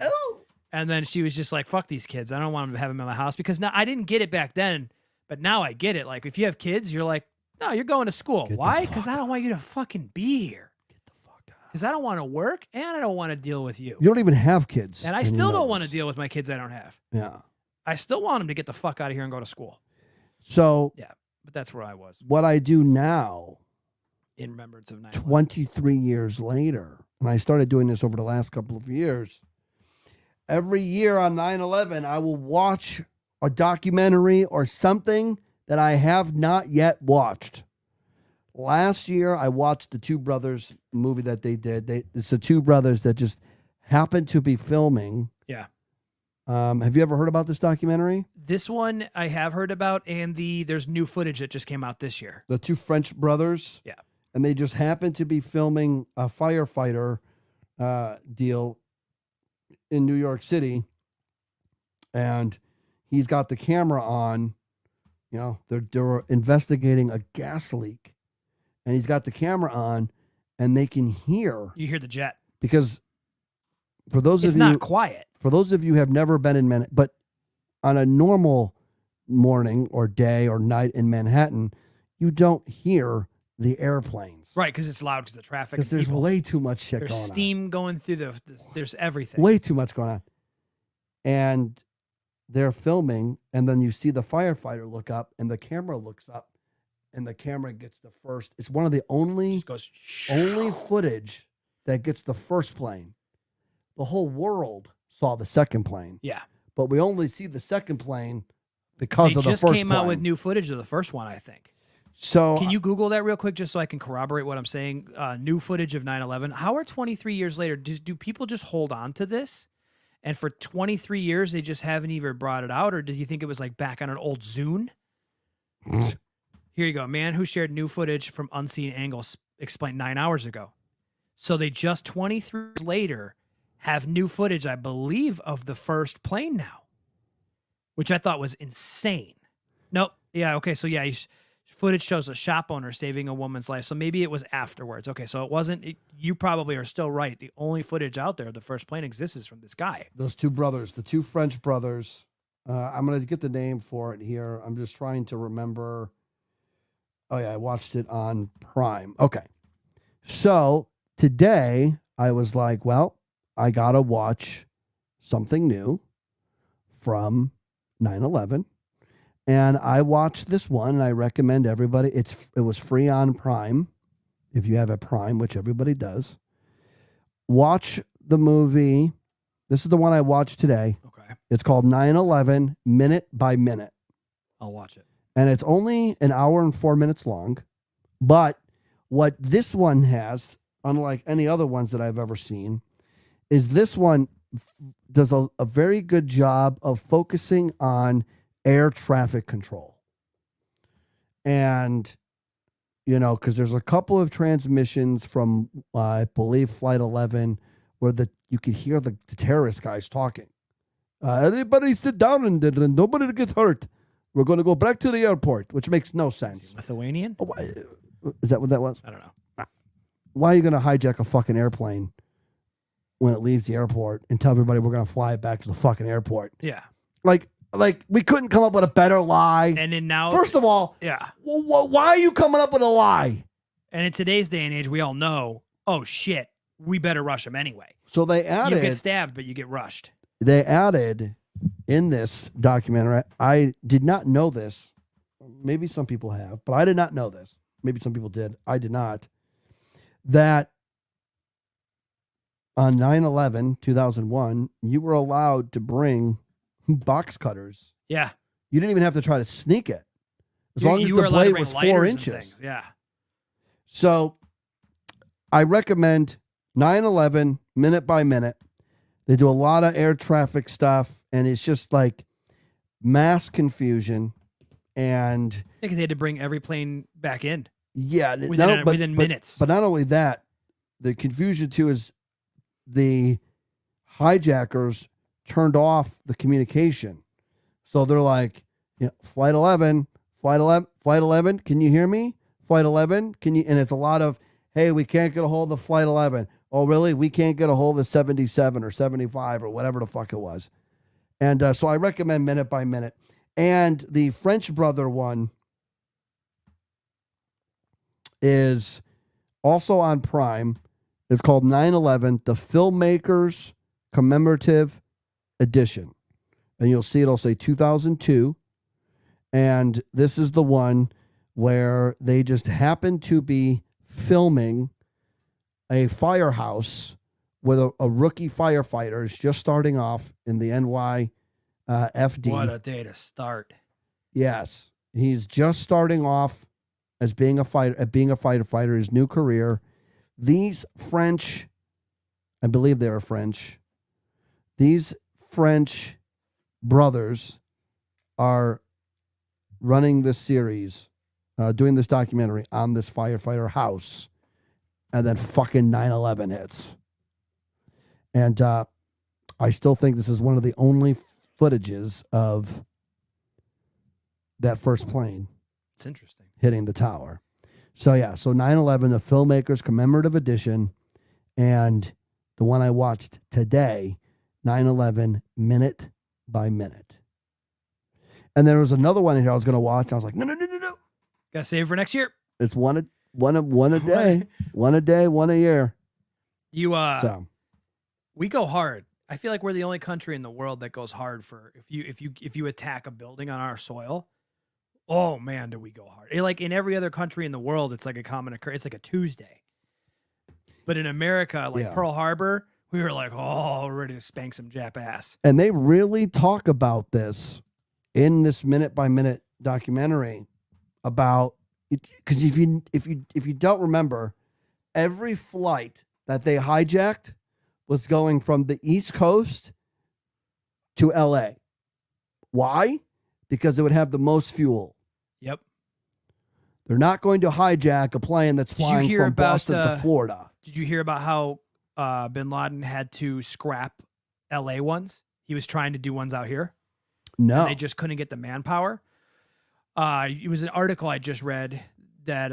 And then she was just like, fuck these kids. I don't want them to have them in my house because now I didn't get it back then, but now I get it. Like if you have kids, you're like, no, you're going to school. Get the Why? fuck Because I don't want you to fucking be here. Get the fuck out. Because I don't want to work and I don't want to deal with you. You don't even have kids. And I you still know don't want to this. deal with my kids I don't have. Yeah. I still want them to get the fuck out of here and go to school. So Yeah. but that's where I was What I do now, in remembrance of 9/11. 23 years later, and I started doing this over the last couple of years, every year on 9/11, I will watch a documentary or something that I have not yet watched. Last year, I watched the Two Brothers movie that they did. It's the two brothers that just happened to be filming. Yeah. Have you ever heard about this documentary? This one I have heard about, and there's new footage that just came out this year. The two French brothers. Yeah. And they just happened to be filming a firefighter deal in New York City. And he's got the camera on. You know, they're investigating a gas leak. And he's got the camera on, and they can hear. You hear the jet. Because for those it's of you. It's not quiet. For those of you who have never been in Manhattan, but on a normal morning or day or night in Manhattan, you don't hear the airplanes. Right, because it's loud because of traffic. Because there's way too much shit there's going on. There's steam going through there's everything. Way too much going on. And they're filming, and then you see the firefighter look up, and the camera looks up, and the camera gets the first. It's one of the only footage that gets the first plane. The whole world saw the second plane. Yeah. But we only see the second plane because of the first plane. They just came out plane. with new footage of the first one, I think. So can you Google that real quick just so I can corroborate what I'm saying? New footage of 9/11. How are 23 years later, do people just hold on to this? And for 23 years, they just haven't even brought it out? Or do you think it was like back on an old Zune? Here you go. Man who shared new footage from unseen angles explained 9 hours ago. So they just 23 years later have new footage, I believe, of the first plane now, which I thought was insane. Nope. Yeah. Okay. So yeah, footage shows a shop owner saving a woman's life. So maybe it was afterwards. Okay. So it wasn't. You probably are still right. The only footage out there of the first plane exists is from this guy. Those two brothers, the two French brothers. I'm going to get the name for it here. I'm just trying to remember. Oh yeah, I watched it on Prime. Okay. So today I was like, well, I got to watch something new from 9/11. And I watched this one, and I recommend everybody. It was free on Prime, if you have a Prime, which everybody does. Watch the movie. This is the one I watched today. Okay. It's called 9/11 Minute by Minute. I'll watch it. And it's only an hour and 4 minutes long. But what this one has, unlike any other ones that I've ever seen, is this one does a very good job of focusing on air traffic control. And, you know, because there's a couple of transmissions from, I believe, Flight 11, where you could hear the terrorist guys talking. Everybody sit down and nobody gets hurt. We're going to go back to the airport, which makes no sense. Lithuanian? Oh, is that what that was? I don't know. Why are you going to hijack a fucking airplane when it leaves the airport and tell everybody we're going to fly it back to the fucking airport? Yeah. Like we couldn't come up with a better lie. And then now, first of all, yeah. Why are you coming up with a lie? And in today's day and age, we all know, oh shit, we better rush them anyway. So they added. You get stabbed, but you get rushed. They added in this documentary. I did not know this. Maybe some people have, but I did not know this. Maybe some people did. I did not. That on 9/11, 2001, you were allowed to bring box cutters. Yeah. You didn't even have to try to sneak it. As long as the blade was 4 inches. Yeah. So I recommend 9/11 Minute by Minute. They do a lot of air traffic stuff, and it's just like mass confusion. And I think they had to bring every plane back in. Yeah. Within minutes. But not only that, the confusion too is the hijackers turned off the communication. So they're like, Flight 11, can you hear me? Flight 11, can you? And it's a lot of, hey, we can't get a hold of Flight 11. Oh, really? We can't get a hold of 77 or 75 or whatever the fuck it was. And so I recommend Minute by Minute. And the French brother one is also on Prime. It's called 9/11, the Filmmakers Commemorative Edition. And you'll see it'll say 2002. And this is the one where they just happened to be filming a firehouse with a rookie firefighter is just starting off in the NYFD. What a day to start. Yes. He's just starting off as being a firefighter, his new career. These French, I believe they are French, these French brothers are running this series, doing this documentary on this firefighter house, and then fucking 9/11 hits. And I still think this is one of the only footages of that first plane. It's interesting. Hitting the tower. So 9/11, the filmmakers commemorative edition, and the one I watched today, 9/11 minute by minute. And there was another one here I was going to watch. I was like, no. Gotta save for next year. It's one a day, one a day, one a year. So we go hard. I feel like we're the only country in the world that goes hard for if you attack a building on our soil. Oh man, do we go hard? Like in every other country in the world, it's like a common occurrence. It's like a Tuesday. But in America, like Pearl Harbor, we were like, oh, we're ready to spank some Jap ass. And they really talk about this in this minute by minute documentary about it, because if you don't remember, every flight that they hijacked was going from the East Coast to LA. Why? Because it would have the most fuel. Yep. They're not going to hijack a plane that's flying from Boston to Florida. Did you hear about how bin Laden had to scrap LA ones? He was trying to do ones out here. No. And they just couldn't get the manpower. It was an article I just read that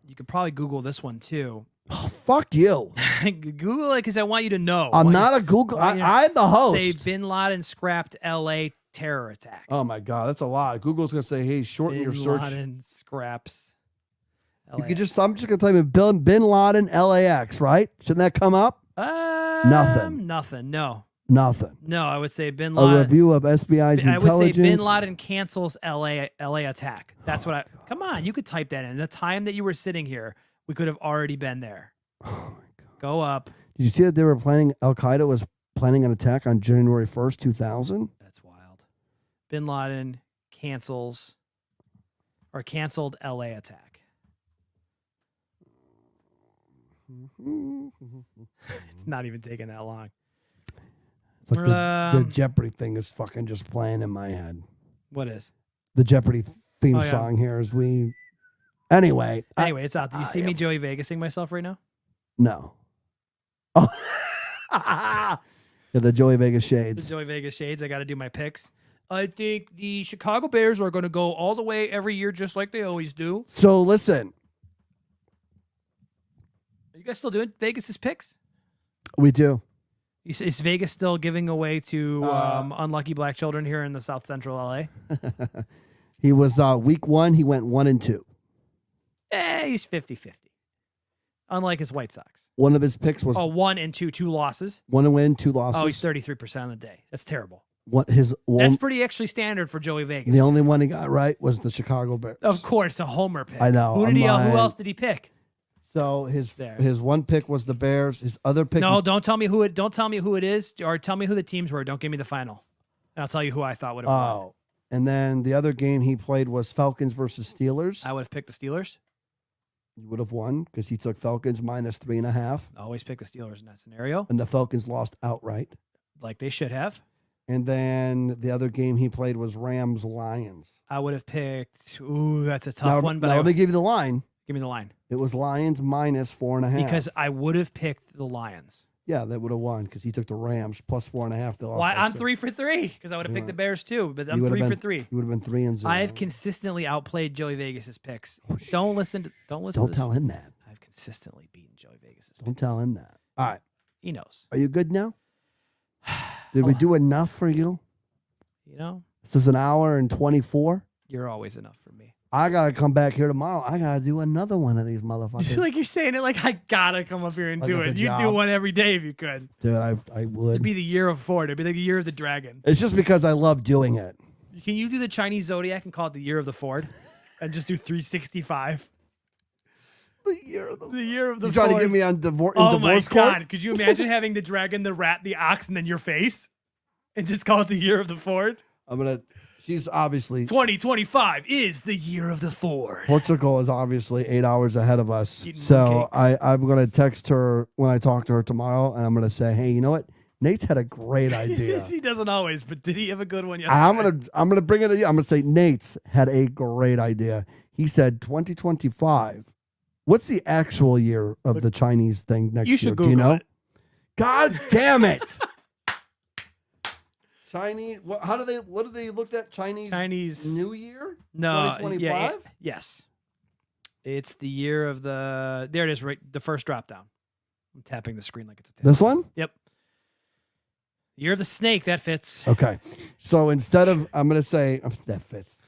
you could probably Google this one too. Oh, fuck you. Google it because I want you to know. I'm not a Google. I'm the host. Say bin Laden scrapped LA terror attack. Oh my God, that's a lot. Google's gonna say, "Hey, shorten your search." Bin Laden scraps. You could just. I'm just gonna type in bin Laden LAX, right? Shouldn't that come up? Nothing. Nothing. No. Nothing. No, I would say bin Laden. A review of SBI's intelligence. I would say bin Laden cancels LA attack. That's what I. Come on, you could type that in. The time that you were sitting here, we could have already been there. Oh my God. Go up. Did you see that they were planning? Al Qaeda was planning an attack on January 1st, 2000. That's wild. Bin Laden canceled LA attack. It's not even taking that long. It's like the Jeopardy thing is fucking just playing in my head. What is? The Jeopardy theme song here as we... Anyway, it's out. Do you see me Joey Vegasing myself right now? No. Oh. Yeah, the Joey Vegas shades. The Joey Vegas shades. I got to do my picks. I think the Chicago Bears are going to go all the way every year just like they always do. So listen. Are you guys still doing Vegas's picks? We do. Is Vegas still giving away to unlucky black children here in the South Central LA? He was week 1. He went 1-2. He's 50-50. Unlike his White Sox. One of his picks was 1-2, 2 losses. 1 win, 2 losses. Oh, he's 33% on the day. That's terrible. That's pretty actually standard for Joey Vegas. The only one he got right was the Chicago Bears. Of course, a homer pick. I know. Who else did he pick? So his one pick was the Bears. His other pick. No, don't tell me who it is, or tell me who the teams were. Don't give me the final. And I'll tell you who I thought would have won. Oh, and then the other game he played was Falcons versus Steelers. I would have picked the Steelers. You would have won because he took Falcons minus 3.5. Always pick the Steelers in that scenario. And the Falcons lost outright. Like they should have. And then the other game he played was Rams Lions. I would have picked. Ooh, that's a tough one. But let me give you the line. Give me the line. It was Lions minus 4.5. Because I would have picked the Lions. Yeah, that would have won because he took the Rams plus 4.5. Why? I'm 3 for 3 because I would have picked the Bears too. But I'm 3 for 3. You would have been 3-0. I have consistently outplayed Joey Vegas's picks. Don't listen. Don't tell him that. I've consistently beaten Joey Vegas's picks. Don't tell him that. All right. He knows. Are you good now? Did we do enough for you? You know, this is an hour and 24. You're always enough for me. I got to come back here tomorrow. I got to do another one of these motherfuckers. Like you're saying it like I got to come up here and do it. You'd do one every day if you could. Dude, I would. It'd be the year of Ford. It'd be like the year of the dragon. It's just because I love doing it. Can you do the Chinese Zodiac and call it the year of the Ford? And just do 365. The year of the You trying to Ford. get me on divorce Oh my divorce court? God. Could you imagine having the dragon, the rat, the ox, and then your face? And just call it the year of the Ford? She's obviously 2025 is the year of the Ford. Portugal is obviously 8 hours ahead of us. Eating So mooncakes. I'm going to text her when I talk to her tomorrow, and I'm going to say, hey, you know what? Nate's had a great idea. He doesn't always, but did he have a good one yesterday? I'm gonna bring it to you. I'm gonna say Nate's had a great idea. He said 2025. What's the actual year of the Chinese thing next You year? should Do you Google know? it. God damn it! Chinese. What do they look at? Chinese New Year? No, 2025? yes. It's the year of the. There it is, right. The first drop down. I'm tapping the screen like it's a. This one? Yep. Year of the snake. That fits. Okay. So instead of, I'm gonna say that fits.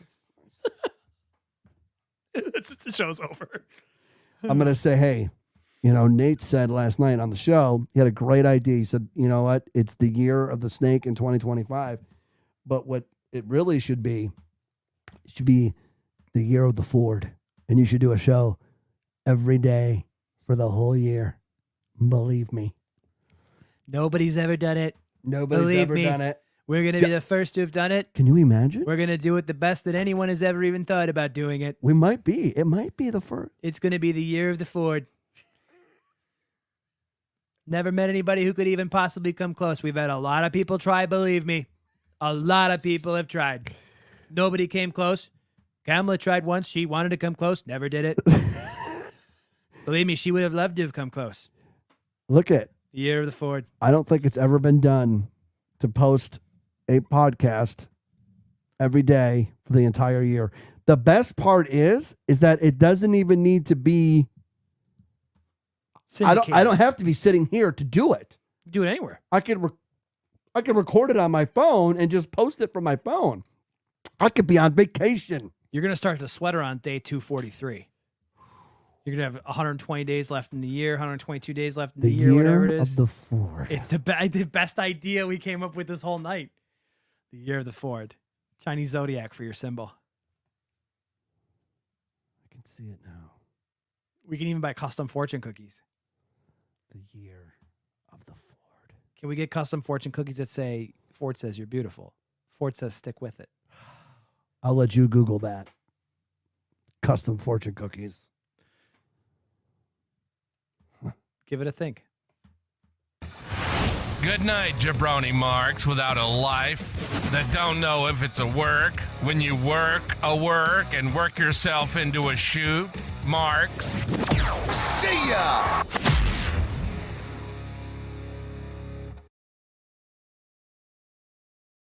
The show's over. I'm going to say, hey, Nate said last night on the show, he had a great idea. He said, you know what? It's the year of the snake in 2025. But what it really should be the year of the Ford. And you should do a show every day for the whole year. Believe me. Nobody's ever done it. Nobody's Believe ever me. done it. We're going to be the first to have done it. Can you imagine? We're going to do it the best that anyone has ever even thought about doing it. We might be. It might be the first. It's going to be the year of the Ford. Never met anybody who could even possibly come close. We've had a lot of people try, believe me. A lot of people have tried. Nobody came close. Kamala tried once. She wanted to come close. Never did it. Believe me, she would have loved to have come close. Look at. The year of the Ford. I don't think it's ever been done to post a podcast every day for the entire year. The best part is that it doesn't even need to be. I don't have to be sitting here to do it. Do it anywhere. I could record it on my phone and just post it from my phone. I could be on vacation. You're going to start the sweater on day 243. You're going to have 120 days left in the year, 122 days left in the year, whatever it is. Of the Ford. It's the best idea we came up with this whole night. The year of the Ford. Chinese zodiac for your symbol. I can see it now. We can even buy custom fortune cookies. The year of the Ford. Can we get custom fortune cookies that say, Ford says you're beautiful. Ford says stick with it. I'll let you Google that. Custom fortune cookies. Give it a think. Good night, jabroni marks without a life that don't know if it's a work when you work a work and work yourself into a shoot. Marks. See ya!